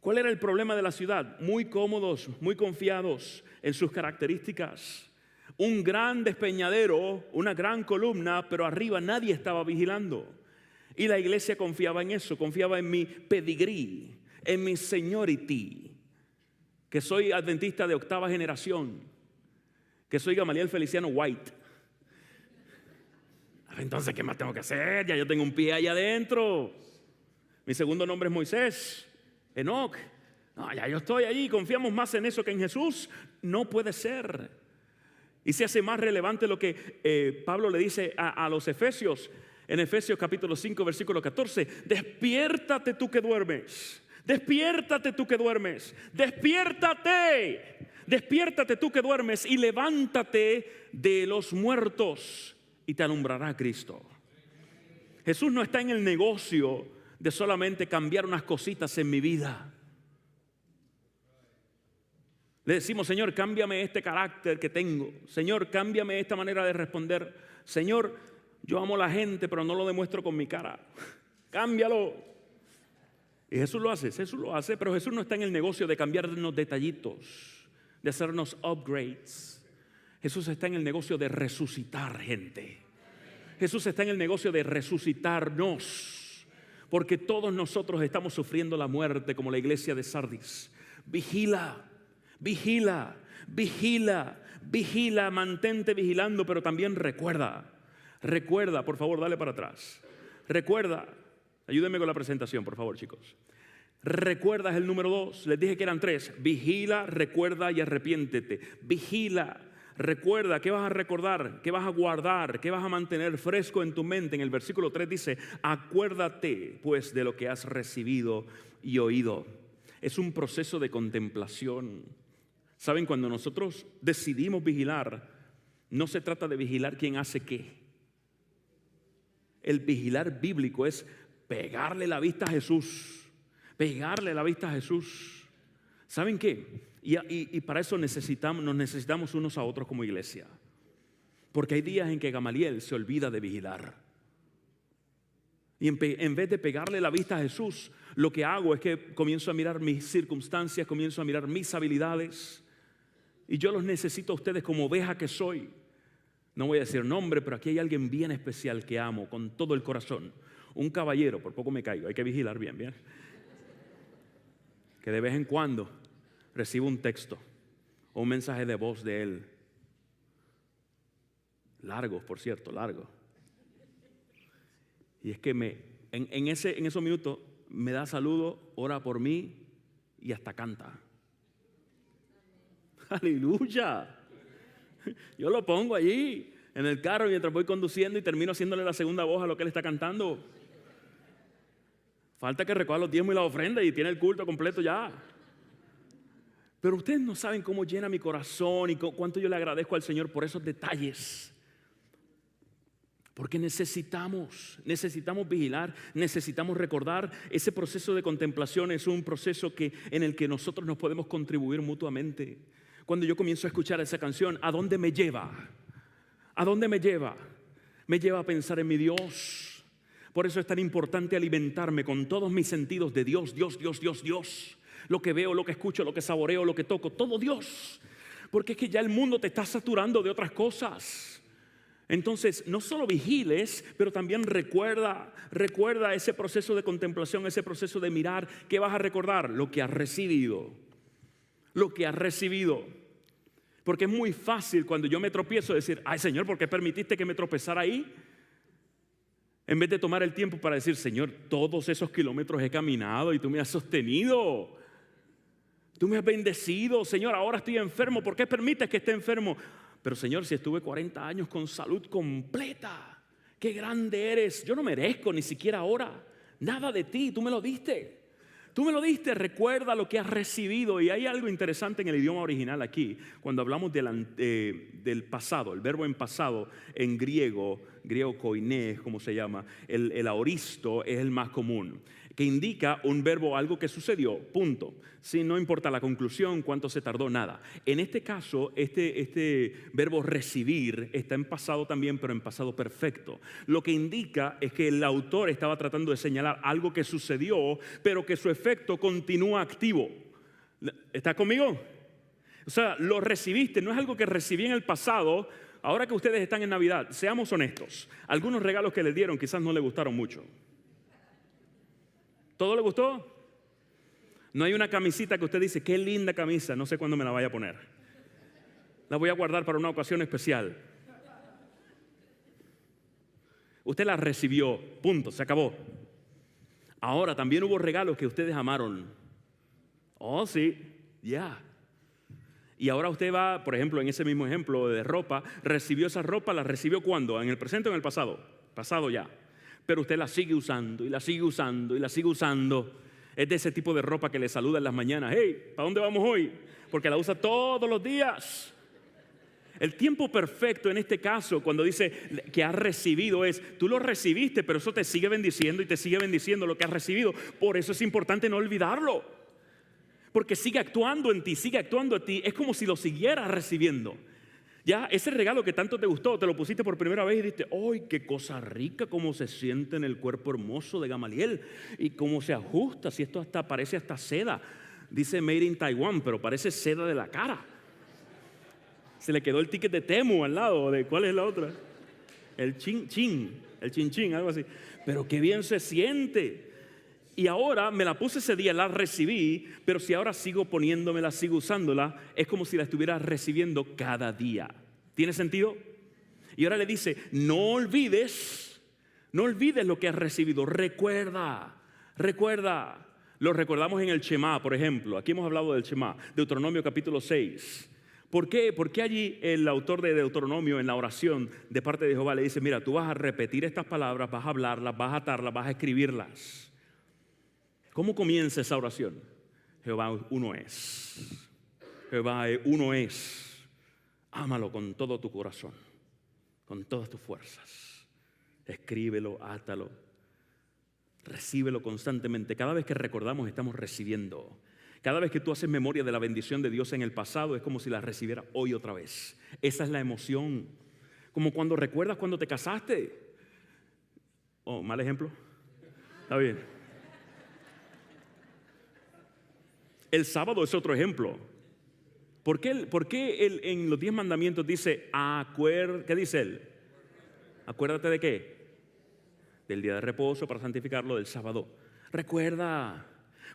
¿Cuál era el problema de la ciudad? Muy cómodos, muy confiados en sus características. Un gran despeñadero, una gran columna, pero arriba nadie estaba vigilando. Y la iglesia confiaba en eso, confiaba en mi pedigrí, en mi seniority, que soy adventista de 8ª generación, que soy Gamaliel Feliciano White. Entonces, ¿qué más tengo que hacer? Ya yo tengo un pie allá adentro. Mi segundo nombre es Moisés, Enoc. No, ya yo estoy allí. Confiamos más en eso que en Jesús. No puede ser. Y se hace más relevante lo que Pablo le dice a los Efesios. En Efesios capítulo 5, versículo 14. Despiértate tú que duermes. Despiértate tú que duermes. Despiértate. Despiértate tú que duermes y levántate de los muertos. Y te alumbrará Cristo. Jesús no está en el negocio de solamente cambiar unas cositas en mi vida. Le decimos: Señor, cámbiame este carácter que tengo. Señor, cámbiame esta manera de responder. Señor, yo amo a la gente, pero no lo demuestro con mi cara. Cámbialo. Y Jesús lo hace, pero Jesús no está en el negocio de cambiarnos detallitos, de hacernos upgrades. Jesús está en el negocio de resucitar gente. Jesús está en el negocio de resucitarnos. Porque todos nosotros estamos sufriendo la muerte como la iglesia de Sardis. Vigila, vigila, vigila, vigila, mantente vigilando, pero también recuerda, por favor, dale para atrás. Recuerda, ayúdenme con la presentación, por favor, chicos. Recuerda es el número 2. Les dije que eran 3. Vigila, recuerda y arrepiéntete. Vigila. Recuerda, ¿qué vas a recordar? ¿Qué vas a guardar? ¿Qué vas a mantener fresco en tu mente? En el versículo 3 dice: acuérdate pues de lo que has recibido y oído. Es un proceso de contemplación. ¿Saben? Cuando nosotros decidimos vigilar, no se trata de vigilar quién hace qué. El vigilar bíblico es pegarle la vista a Jesús Pegarle la vista a Jesús. ¿Saben qué? Y para eso nos necesitamos unos a otros como iglesia. Porque hay días en que Gamaliel se olvida de vigilar. Y en vez de pegarle la vista a Jesús, lo que hago es que comienzo a mirar mis circunstancias, comienzo a mirar mis habilidades. Y yo los necesito a ustedes como oveja que soy. No voy a decir nombre, pero aquí hay alguien bien especial que amo con todo el corazón. Un caballero, por poco me caigo, hay que vigilar bien, bien. Que de vez en cuando recibo un texto o un mensaje de voz de él. Largos, por cierto, largos. Y es que en esos minutos me da saludo, ora por mí y hasta canta. ¡Aleluya! Yo lo pongo allí en el carro mientras voy conduciendo y termino haciéndole la segunda voz a lo que él está cantando. Falta que recoja los diezmos y la ofrenda y tiene el culto completo ya. Pero ustedes no saben cómo llena mi corazón y cuánto yo le agradezco al Señor por esos detalles. Porque necesitamos vigilar, necesitamos recordar. Ese proceso de contemplación es un proceso en el que nosotros nos podemos contribuir mutuamente. Cuando yo comienzo a escuchar esa canción, ¿a dónde me lleva? ¿A dónde me lleva? Me lleva a pensar en mi Dios. Por eso es tan importante alimentarme con todos mis sentidos de Dios, Dios, Dios, Dios, Dios. Lo que veo, lo que escucho, lo que saboreo, lo que toco, todo Dios. Porque es que ya el mundo te está saturando de otras cosas. Entonces, no solo vigiles, pero también recuerda ese proceso de contemplación, ese proceso de mirar. ¿Qué vas a recordar? Lo que has recibido. Lo que has recibido. Porque es muy fácil cuando yo me tropiezo decir, ay Señor, ¿por qué permitiste que me tropezara ahí? En vez de tomar el tiempo para decir, Señor, todos esos kilómetros he caminado y tú me has sostenido. Tú me has bendecido. Señor, ahora estoy enfermo. ¿Por qué permites que esté enfermo? Pero Señor, si estuve 40 años con salud completa, qué grande eres. Yo no merezco ni siquiera ahora nada de ti, tú me lo diste. Tú me lo diste, recuerda lo que has recibido. Y hay algo interesante en el idioma original aquí. Cuando hablamos del pasado, el verbo en pasado en griego koiné, como se llama, el aoristo es el más común, que indica un verbo, algo que sucedió, punto. Si no importa la conclusión, cuánto se tardó, nada. En este caso, este verbo recibir está en pasado también, pero en pasado perfecto. Lo que indica es que el autor estaba tratando de señalar algo que sucedió, pero que su efecto continúa activo. ¿Estás conmigo? O sea, lo recibiste, no es algo que recibí en el pasado. Ahora que ustedes están en Navidad, seamos honestos. Algunos regalos que les dieron quizás no les gustaron mucho. ¿Todo le gustó? No hay una camisita que usted dice, qué linda camisa, no sé cuándo me la vaya a poner. La voy a guardar para una ocasión especial. Usted la recibió, punto, se acabó. Ahora también hubo regalos que ustedes amaron. Oh, sí, ya. Y ahora usted va, por ejemplo, en ese mismo ejemplo de ropa, recibió esa ropa, ¿la recibió cuándo? ¿En el presente o en el pasado? Pasado ya. Pero usted la sigue usando y la sigue usando y la sigue usando. Es de ese tipo de ropa que le saluda en las mañanas. Hey, ¿para dónde vamos hoy? Porque la usa todos los días. El tiempo perfecto en este caso, cuando dice que has recibido, es tú lo recibiste, pero eso te sigue bendiciendo y te sigue bendiciendo lo que has recibido. Por eso es importante no olvidarlo. Porque sigue actuando en ti, sigue actuando en ti. Es como si lo siguieras recibiendo. Ya, ese regalo que tanto te gustó, te lo pusiste por primera vez y dijiste, ¡ay, qué cosa rica! Cómo se siente en el cuerpo hermoso de Gamaliel y cómo se ajusta, si esto parece hasta seda. Dice Made in Taiwan, pero parece seda de la cara. Se le quedó el ticket de Temu al lado. ¿Cuál es la otra? El chin chin, algo así. Pero qué bien se siente. Y ahora me la puse ese día, la recibí, pero si ahora sigo poniéndomela, sigo usándola, es como si la estuviera recibiendo cada día. ¿Tiene sentido? Y ahora le dice, no olvides lo que has recibido. Recuerda. Lo recordamos en el Shema, por ejemplo. Aquí hemos hablado del Shema, Deuteronomio capítulo 6. ¿Por qué? Porque allí el autor de Deuteronomio en la oración de parte de Jehová le dice, mira, tú vas a repetir estas palabras, vas a hablarlas, vas a atarlas, vas a escribirlas. ¿Cómo comienza esa oración? Jehová uno es. Jehová uno es. Ámalo con todo tu corazón, con todas tus fuerzas. Escríbelo, átalo. Recíbelo constantemente. Cada vez que recordamos, estamos recibiendo. Cada vez que tú haces memoria de la bendición de Dios en el pasado, es como si la recibiera hoy otra vez. Esa es la emoción. Como cuando recuerdas cuando te casaste. Oh, mal ejemplo. Está bien. El sábado es otro ejemplo. ¿Por qué él en los 10 mandamientos dice, ¿qué dice él? Acuérdate de qué? Del día de reposo para santificarlo, del sábado. Recuerda.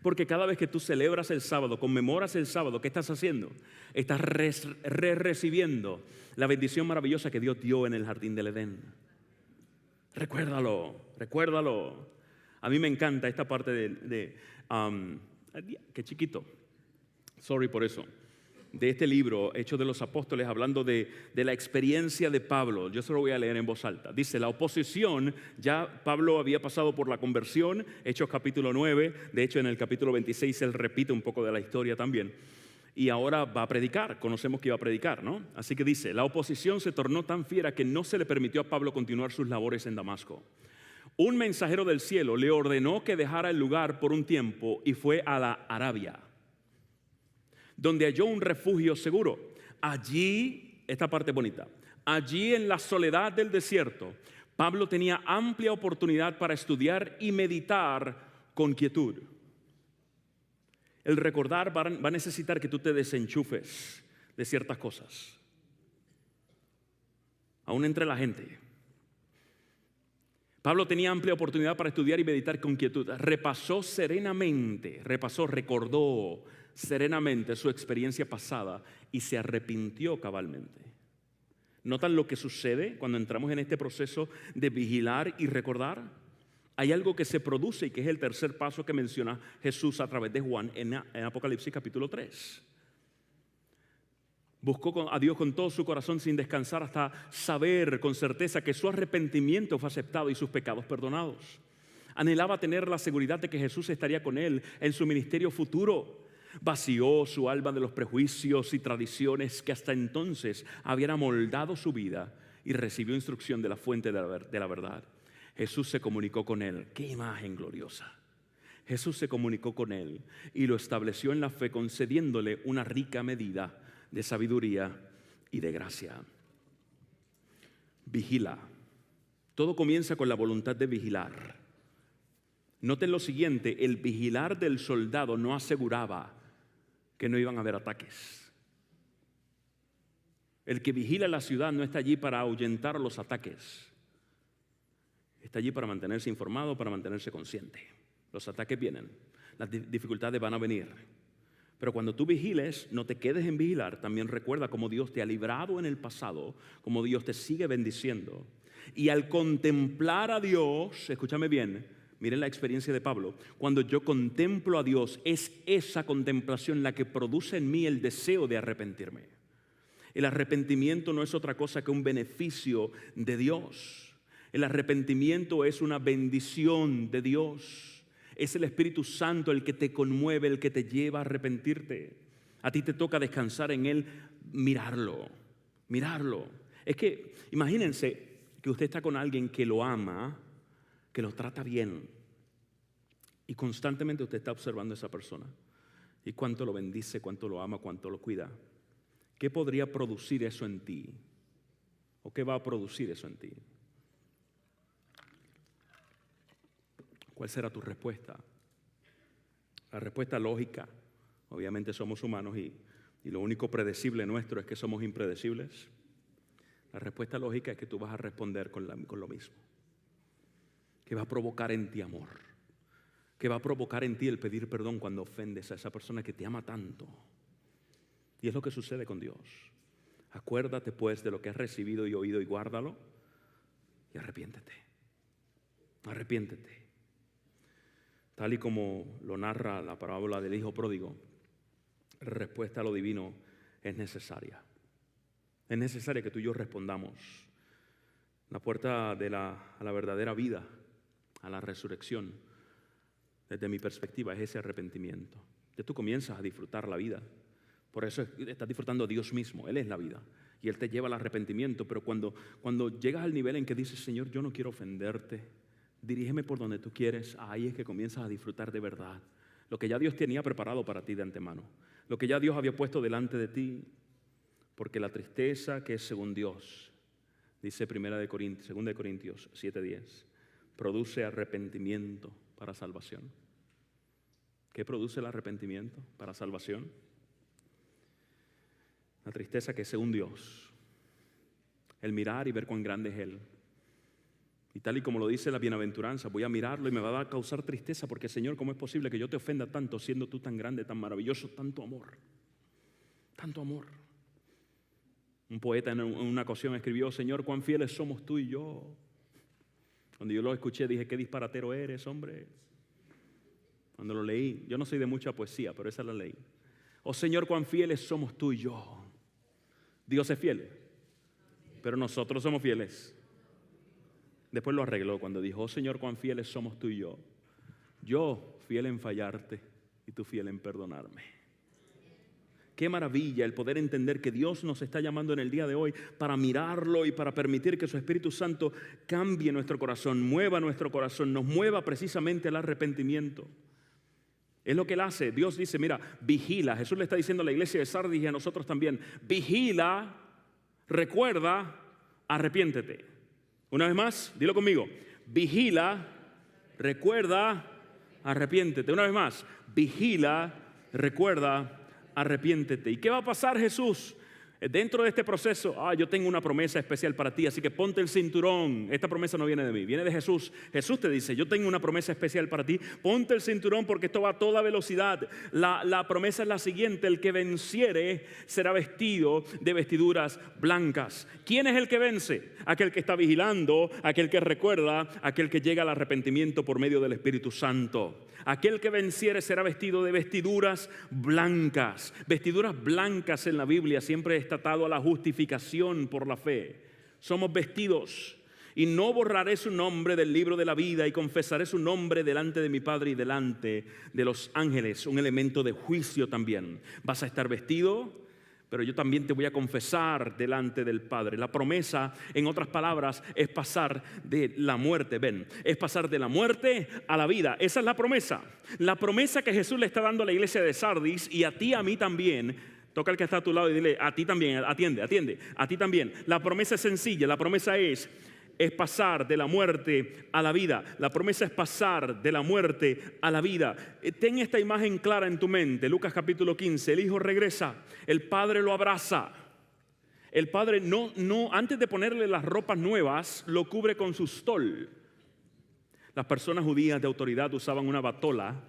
Porque cada vez que tú celebras el sábado, conmemoras el sábado, ¿qué estás haciendo? Estás recibiendo la bendición maravillosa que Dios dio en el jardín del Edén. Recuérdalo, recuérdalo. A mí me encanta esta parte qué chiquito, sorry por eso, de este libro, Hechos de los Apóstoles, hablando de la experiencia de Pablo. Yo se lo voy a leer en voz alta. Dice, la oposición, ya Pablo había pasado por la conversión, Hechos capítulo 9, de hecho en el capítulo 26 él repite un poco de la historia también, y ahora va a predicar, conocemos que iba a predicar, ¿no? Así que dice, la oposición se tornó tan fiera que no se le permitió a Pablo continuar sus labores en Damasco. Un mensajero del cielo le ordenó que dejara el lugar por un tiempo y fue a la Arabia, donde halló un refugio seguro. Allí, esta parte bonita, allí en la soledad del desierto, Pablo tenía amplia oportunidad para estudiar y meditar con quietud. El recordar va a necesitar que tú te desenchufes de ciertas cosas, aún entre la gente. Pablo tenía amplia oportunidad para estudiar y meditar con quietud. Recordó serenamente su experiencia pasada y se arrepintió cabalmente. ¿Notan lo que sucede cuando entramos en este proceso de vigilar y recordar? Hay algo que se produce y que es el tercer paso que menciona Jesús a través de Juan en Apocalipsis capítulo 3. Buscó a Dios con todo su corazón sin descansar hasta saber con certeza que su arrepentimiento fue aceptado y sus pecados perdonados. Anhelaba tener la seguridad de que Jesús estaría con él en su ministerio futuro. Vació su alma de los prejuicios y tradiciones que hasta entonces habían amoldado su vida y recibió instrucción de la fuente de la verdad. Jesús se comunicó con él. ¡Qué imagen gloriosa! Jesús se comunicó con él y lo estableció en la fe, concediéndole una rica medida de sabiduría y de gracia. Vigila. Todo comienza con la voluntad de vigilar. Noten lo siguiente, el vigilar del soldado no aseguraba que no iban a haber ataques. El que vigila la ciudad no está allí para ahuyentar los ataques. Está allí para mantenerse informado, para mantenerse consciente. Los ataques vienen, las dificultades van a venir. Pero cuando tú vigiles, no te quedes en vigilar. También recuerda cómo Dios te ha librado en el pasado, cómo Dios te sigue bendiciendo. Y al contemplar a Dios, escúchame bien, miren la experiencia de Pablo. Cuando yo contemplo a Dios, es esa contemplación la que produce en mí el deseo de arrepentirme. El arrepentimiento no es otra cosa que un beneficio de Dios. El arrepentimiento es una bendición de Dios. Es el Espíritu Santo el que te conmueve, el que te lleva a arrepentirte. A ti te toca descansar en Él, mirarlo. Es que imagínense que usted está con alguien que lo ama, que lo trata bien, y constantemente usted está observando a esa persona y cuánto lo bendice, cuánto lo ama, cuánto lo cuida. ¿Qué podría producir eso en ti? ¿O qué va a producir eso en ti? ¿Cuál será tu respuesta? La respuesta lógica, obviamente somos humanos y lo único predecible nuestro es que somos impredecibles. La respuesta lógica es que tú vas a responder con lo mismo. Que va a provocar en ti amor. Que va a provocar en ti el pedir perdón cuando ofendes a esa persona que te ama tanto. Y es lo que sucede con Dios. Acuérdate pues de lo que has recibido y oído y guárdalo y arrepiéntete. Arrepiéntete. Tal y como lo narra la parábola del hijo pródigo, la respuesta a lo divino es necesaria. Es necesaria que tú y yo respondamos. La puerta a la verdadera vida, a la resurrección, desde mi perspectiva, es ese arrepentimiento. Ya tú comienzas a disfrutar la vida. Por eso estás disfrutando a Dios mismo. Él es la vida. Y Él te lleva al arrepentimiento. Pero cuando llegas al nivel en que dices, Señor, yo no quiero ofenderte, Dirígeme por donde tú quieres. Ahí es que comienzas a disfrutar de verdad lo que ya Dios tenía preparado para ti de antemano, lo que ya Dios había puesto delante de ti. Porque la tristeza que es según Dios, dice 2 Corintios 7:10, produce arrepentimiento para salvación. ¿Qué produce el arrepentimiento para salvación? La tristeza que es según Dios, el mirar y ver cuán grande es Él. Y tal y como lo dice la bienaventuranza, voy a mirarlo y me va a causar tristeza porque, Señor, ¿cómo es posible que yo te ofenda tanto siendo tú tan grande, tan maravilloso, tanto amor? Tanto amor. Un poeta en una ocasión escribió: Señor, cuán fieles somos tú y yo. Cuando yo lo escuché dije: qué disparatero eres, hombre. Cuando lo leí, yo no soy de mucha poesía, pero esa la leí. Oh Señor, cuán fieles somos tú y yo. Dios es fiel, pero nosotros somos fieles. Después lo arregló cuando dijo: oh Señor, cuán fieles somos tú y yo. Yo fiel en fallarte y tú fiel en perdonarme. Qué maravilla el poder entender que Dios nos está llamando en el día de hoy para mirarlo y para permitir que su Espíritu Santo cambie nuestro corazón, mueva nuestro corazón, nos mueva precisamente al arrepentimiento. Es lo que Él hace. Dios dice: mira, vigila. Jesús le está diciendo a la iglesia de Sardis y a nosotros también: vigila, recuerda, arrepiéntete. Una vez más, dilo conmigo: vigila, recuerda, arrepiéntete. Una vez más: vigila, recuerda, arrepiéntete. ¿Y qué va a pasar, Jesús? Dentro de este proceso, yo tengo una promesa especial para ti, así que ponte el cinturón. Esta promesa no viene de mí, viene de Jesús. Jesús te dice: yo tengo una promesa especial para ti, ponte el cinturón porque esto va a toda velocidad. La promesa es la siguiente: el que venciere será vestido de vestiduras blancas. ¿Quién es el que vence? Aquel que está vigilando, aquel que recuerda, aquel que llega al arrepentimiento por medio del Espíritu Santo. Aquel que venciere será vestido de vestiduras blancas. Vestiduras blancas en la Biblia siempre está atado a la justificación por la fe. Somos vestidos. Y no borraré su nombre del libro de la vida y confesaré su nombre delante de mi Padre y delante de los ángeles. Un elemento de juicio también. Vas a estar vestido, pero yo también te voy a confesar delante del Padre. La promesa, en otras palabras, es pasar de la muerte, es pasar de la muerte a la vida. Esa es la promesa. La promesa que Jesús le está dando a la iglesia de Sardis y a ti, a mí también. Toca al que está a tu lado y dile: a ti también, atiende, a ti también. La promesa es sencilla, la promesa es pasar de la muerte a la vida. La promesa es pasar de la muerte a la vida. Ten esta imagen clara en tu mente. Lucas capítulo 15, el hijo regresa, el padre lo abraza. El padre no, antes de ponerle las ropas nuevas, lo cubre con su stol. Las personas judías de autoridad usaban una batola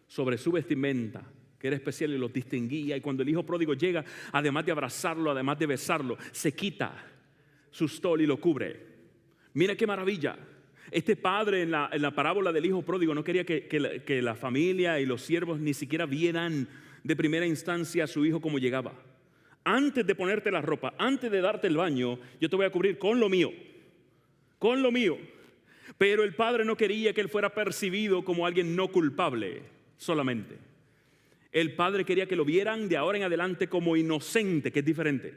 sobre su vestimenta, que era especial y los distinguía. Y cuando el hijo pródigo llega, además de abrazarlo, además de besarlo, se quita su stol y lo cubre. Mira qué maravilla. Este padre en la parábola del hijo pródigo no quería que la familia y los siervos ni siquiera vieran de primera instancia a su hijo como llegaba. Antes de ponerte la ropa, antes de darte el baño, yo te voy a cubrir con lo mío. Con lo mío. Pero el padre no quería que él fuera percibido como alguien no culpable solamente. El padre quería que lo vieran de ahora en adelante como inocente, que es diferente.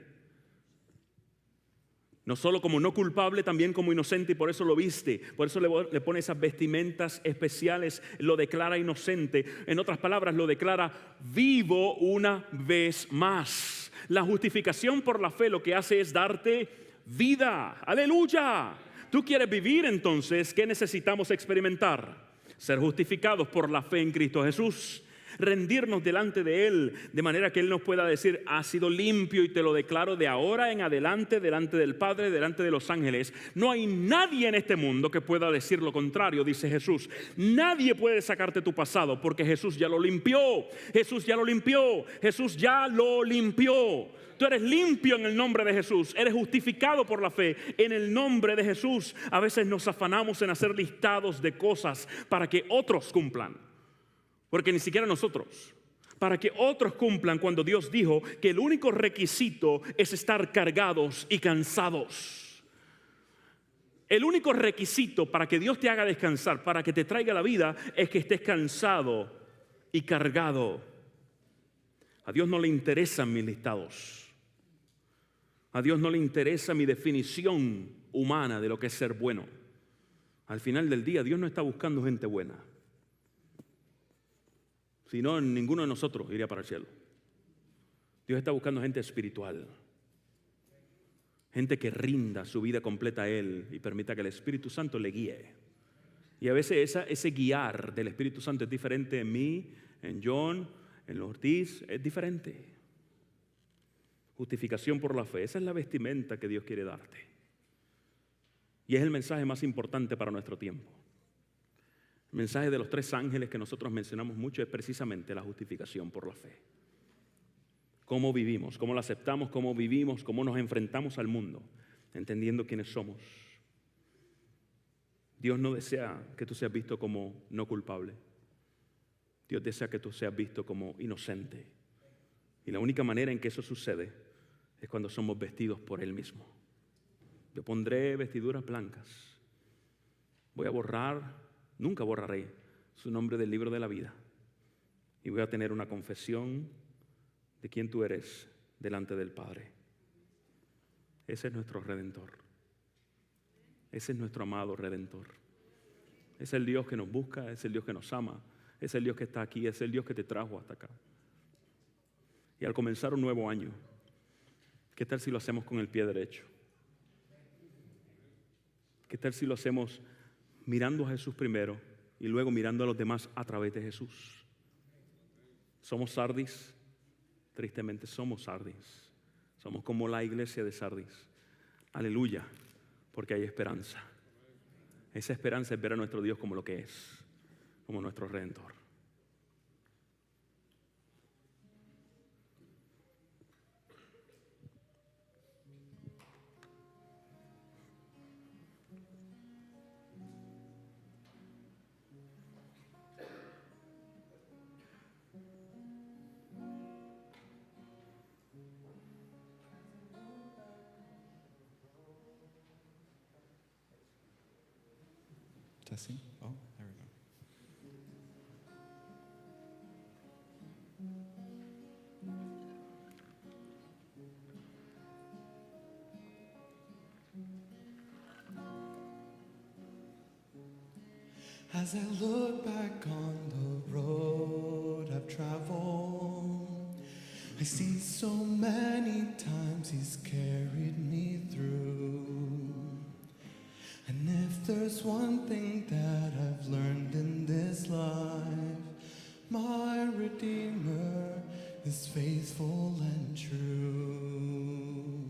No solo como no culpable, también como inocente, y por eso lo viste. Por eso le pone esas vestimentas especiales, lo declara inocente. En otras palabras, lo declara vivo una vez más. La justificación por la fe lo que hace es darte vida. ¡Aleluya! ¿Tú quieres vivir entonces? ¿Qué necesitamos experimentar? Ser justificados por la fe en Cristo Jesús. Rendirnos delante de Él, de manera que Él nos pueda decir: has sido limpio y te lo declaro de ahora en adelante, delante del Padre, delante de los ángeles. No hay nadie en este mundo que pueda decir lo contrario, dice Jesús. Nadie puede sacarte tu pasado porque Jesús ya lo limpió. Jesús ya lo limpió. Jesús ya lo limpió. Tú eres limpio en el nombre de Jesús. Eres justificado por la fe en el nombre de Jesús. A veces nos afanamos en hacer listados de cosas para que otros cumplan. Porque ni siquiera nosotros, para que otros cumplan, cuando Dios dijo que el único requisito es estar cargados y cansados. El único requisito para que Dios te haga descansar, para que te traiga la vida, es que estés cansado y cargado. A Dios no le interesan mis listados. A Dios no le interesa mi definición humana de lo que es ser bueno. Al final del día, Dios no está buscando gente buena. Si no, ninguno de nosotros iría para el cielo. Dios está buscando gente espiritual. Gente que rinda su vida completa a Él y permita que el Espíritu Santo le guíe. Y a veces ese guiar del Espíritu Santo es diferente en mí, en John, en los Ortiz, es diferente. Justificación por la fe, esa es la vestimenta que Dios quiere darte. Y es el mensaje más importante para nuestro tiempo. El mensaje de los 3 ángeles que nosotros mencionamos mucho es precisamente la justificación por la fe. Cómo vivimos, cómo la aceptamos, cómo vivimos, cómo nos enfrentamos al mundo, entendiendo quiénes somos. Dios no desea que tú seas visto como no culpable. Dios desea que tú seas visto como inocente. Y la única manera en que eso sucede es cuando somos vestidos por Él mismo. Yo pondré vestiduras blancas. Voy a borrar, nunca borraré su nombre del libro de la vida. Y voy a tener una confesión de quién tú eres delante del Padre. Ese es nuestro Redentor. Ese es nuestro amado Redentor. Es el Dios que nos busca, es el Dios que nos ama, es el Dios que está aquí, es el Dios que te trajo hasta acá. Y al comenzar un nuevo año, ¿qué tal si lo hacemos con el pie derecho? ¿Qué tal si lo hacemos mirando a Jesús primero y luego mirando a los demás a través de Jesús? Somos Sardis, tristemente somos Sardis. Somos como la iglesia de Sardis. Aleluya, porque hay esperanza. Esa esperanza es ver a nuestro Dios como lo que es, como nuestro Redentor. Testing. Oh, there we go. As I look back on the road I've traveled, I see so many times He's carried me through. And if there's one thing that I've learned in this life, my Redeemer is faithful and true.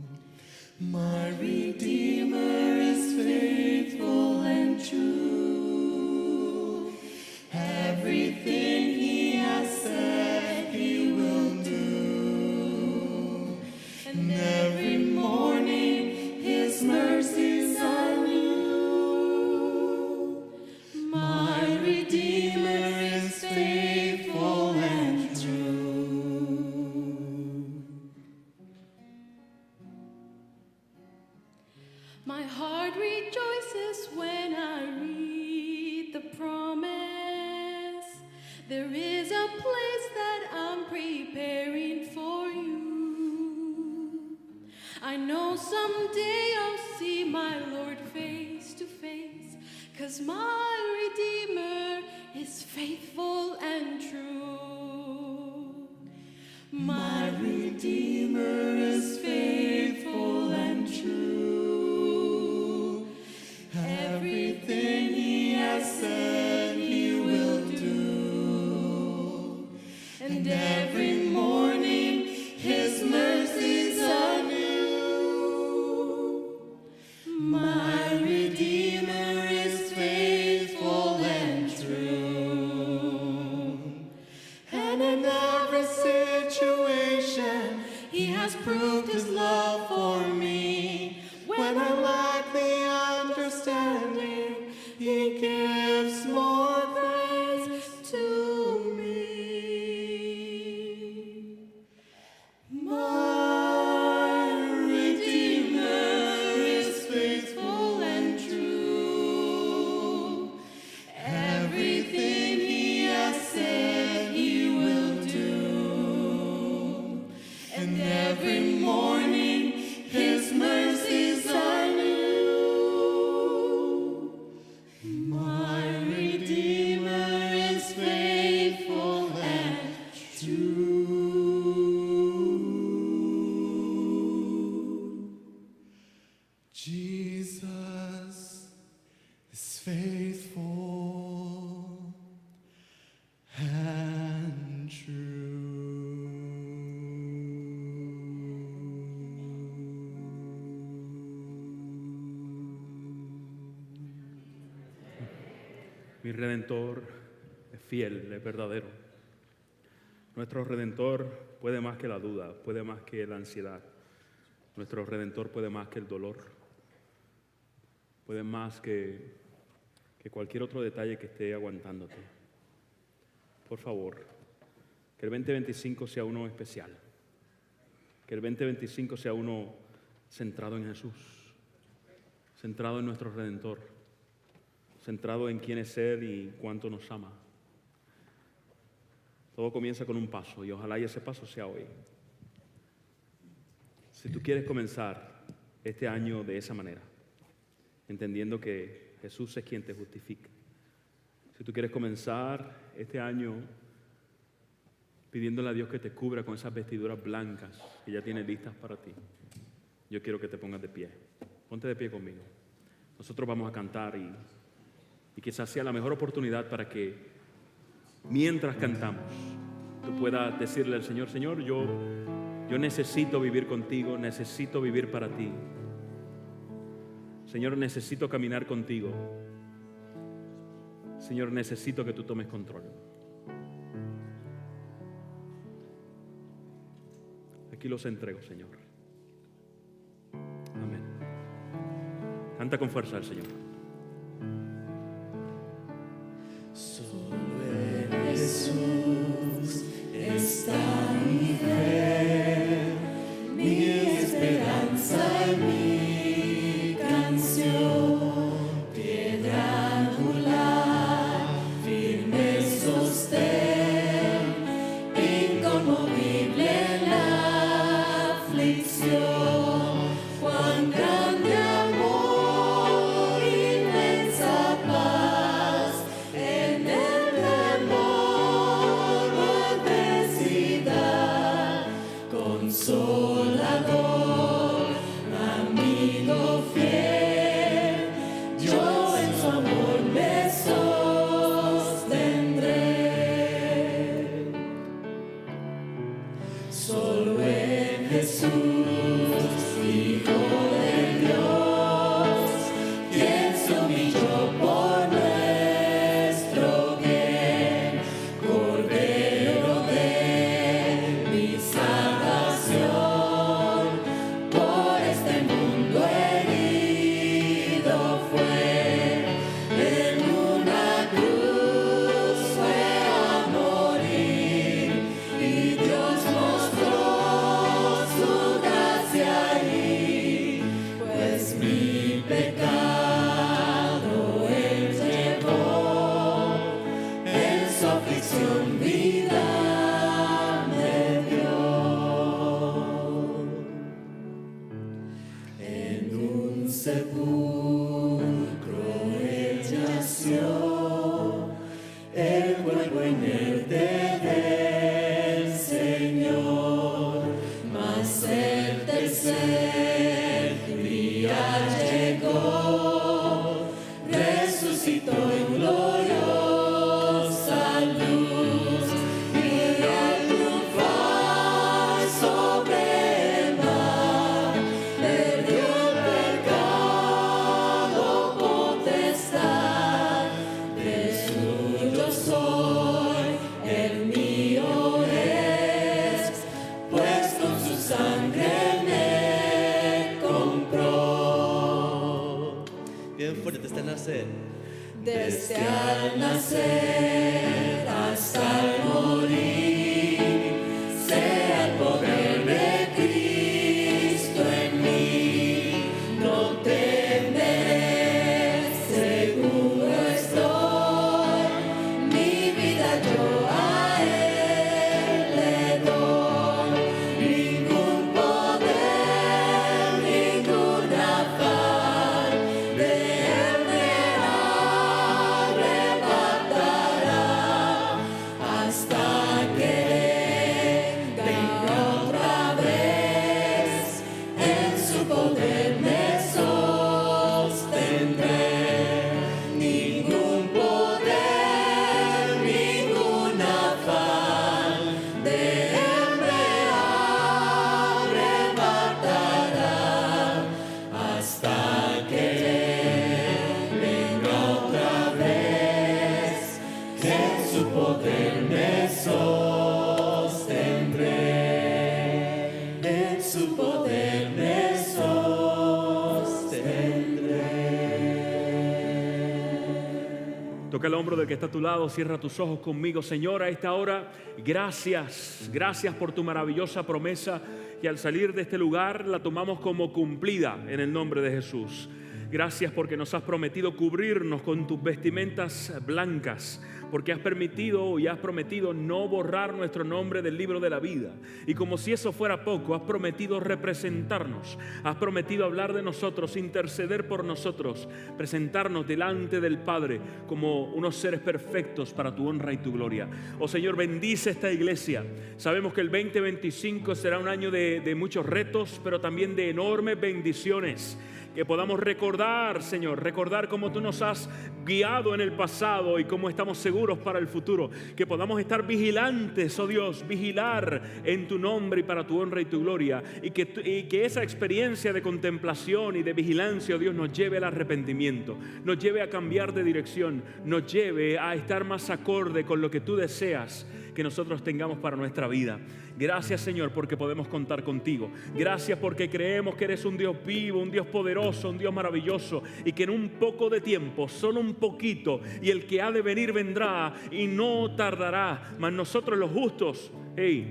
My Redeemer is faithful and true. Everything He has said He will do. And every morning His mercies are new. My Redeemer is faithful and true. My heart rejoices when I read the promise. There is a place that I'm preparing for you. I know someday I'll see my Lord face to face, 'cause my Redeemer is faithful and true. My Redeemer is faithful and true. Everything He has said He will do. And every morning His mercies are new. My Redeemer is faithful and true. And in every situation He has proved His love for me. When I lack the understanding, He gives more grace to me. My Redeemer is faithful and true. Everything He has said He will do. And every morning His mercies are new. Mi Redentor es fiel, es verdadero. Nuestro Redentor puede más que la duda, puede más que la ansiedad. Nuestro Redentor puede más que el dolor. Puede más que cualquier otro detalle que esté aguantándote. Por favor, que el 2025 sea uno especial. Que el 2025 sea uno centrado en Jesús, centrado en nuestro Redentor, centrado en quién es Él y cuánto nos ama. Todo comienza con un paso y ojalá y ese paso sea hoy. Si tú quieres comenzar este año de esa manera, entendiendo que Jesús es quien te justifica. Si tú quieres comenzar este año pidiéndole a Dios que te cubra con esas vestiduras blancas que ya tiene listas para ti, yo quiero que te pongas de pie. Ponte de pie conmigo. Nosotros vamos a cantar y quizás sea la mejor oportunidad para que mientras cantamos tú puedas decirle al Señor: Señor, yo necesito vivir contigo, necesito vivir para ti. Señor, necesito caminar contigo. Señor, necesito que tú tomes control. Aquí los entrego, Señor. Amén. Canta con fuerza al Señor. Solo en Jesús está mi fe, mi esperanza y mi canción, piedra angular, firme sostén, inconmovible en la aflicción. Cuán grande amor, inmensa paz, en el temor o adversidad, consolador, amigo fiel, yo en su amor me sostendré. Solo en Jesús, Hijo de Dios, quien se humilló por nuestro bien, Cordero de mi salvación, por este mundo herido fue, en una cruz fue a morir, y Dios mostró su gracia ahí, pues mi pecado Él llevó, en su aflicción vida me dio. En un sepulcro Él yació, el cuerpo inerte del Señor, mas el tercer día llegó, resucitó en gloriosa luz, y al triunfar sobre el mar, perdió el pecado potestad. De suyo soy, el mío es, pues con su sangre me compró. Bien fuerte está el nacer. Desde al nacer hasta el morir, sea el poder de Cristo en mí, no temeré, seguro estoy, mi vida yo a Él le doy, ningún poder, ningún afán de Él me arrebatará, hasta Toca el hombro del que está a tu lado, cierra tus ojos conmigo. Señor, a esta hora, gracias por tu maravillosa promesa y al salir de este lugar la tomamos como cumplida en el nombre de Jesús. Gracias porque nos has prometido cubrirnos con tus vestimentas blancas, porque has permitido y has prometido no borrar nuestro nombre del libro de la vida. Y como si eso fuera poco, has prometido representarnos, has prometido hablar de nosotros, interceder por nosotros, presentarnos delante del Padre como unos seres perfectos para tu honra y tu gloria. Oh Señor, bendice esta iglesia. Sabemos que el 2025 será un año de muchos retos, pero también de enormes bendiciones. Que podamos recordar, Señor, recordar cómo tú nos has guiado en el pasado y cómo estamos seguros para el futuro. Que podamos estar vigilantes, oh Dios, vigilar en tu nombre y para tu honra y tu gloria. Y que esa experiencia de contemplación y de vigilancia, oh Dios, nos lleve al arrepentimiento, nos lleve a cambiar de dirección, nos lleve a estar más acorde con lo que tú deseas que nosotros tengamos para nuestra vida. Gracias, Señor, porque podemos contar contigo. Gracias porque creemos que eres un Dios vivo, un Dios poderoso, un Dios maravilloso, y que en un poco de tiempo, solo un poquito, y el que ha de venir vendrá y no tardará. Mas nosotros los justos,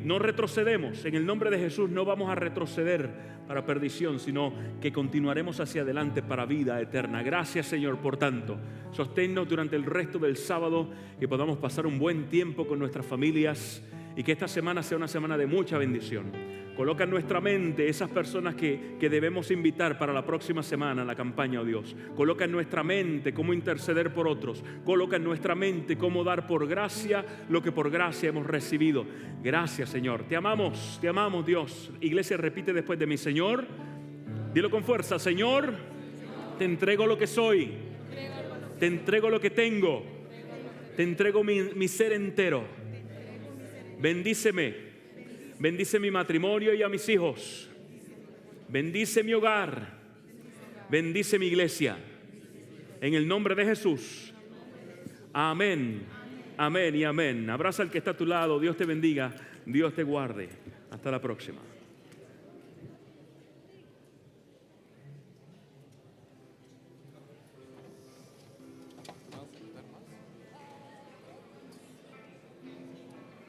no retrocedemos. En el nombre de Jesús no vamos a retroceder para perdición, sino que continuaremos hacia adelante para vida eterna. Gracias, Señor, por tanto. Sosténnos durante el resto del sábado, que podamos pasar un buen tiempo con nuestras familias y que esta semana sea una semana de mucha bendición. Coloca en nuestra mente esas personas que debemos invitar para la próxima semana en la campaña, oh Dios. Coloca en nuestra mente cómo interceder por otros. Coloca en nuestra mente cómo dar por gracia lo que por gracia hemos recibido. Gracias, Señor. Te amamos, Dios. Iglesia, repite después de mí: Señor, dilo con fuerza: Señor, te entrego lo que soy, te entrego lo que tengo, te entrego mi ser entero. Bendíceme, bendice mi matrimonio y a mis hijos, bendice mi hogar, bendice mi iglesia, en el nombre de Jesús. Amén, amén y amén. Abraza al que está a tu lado. Dios te bendiga, Dios te guarde. Hasta la próxima.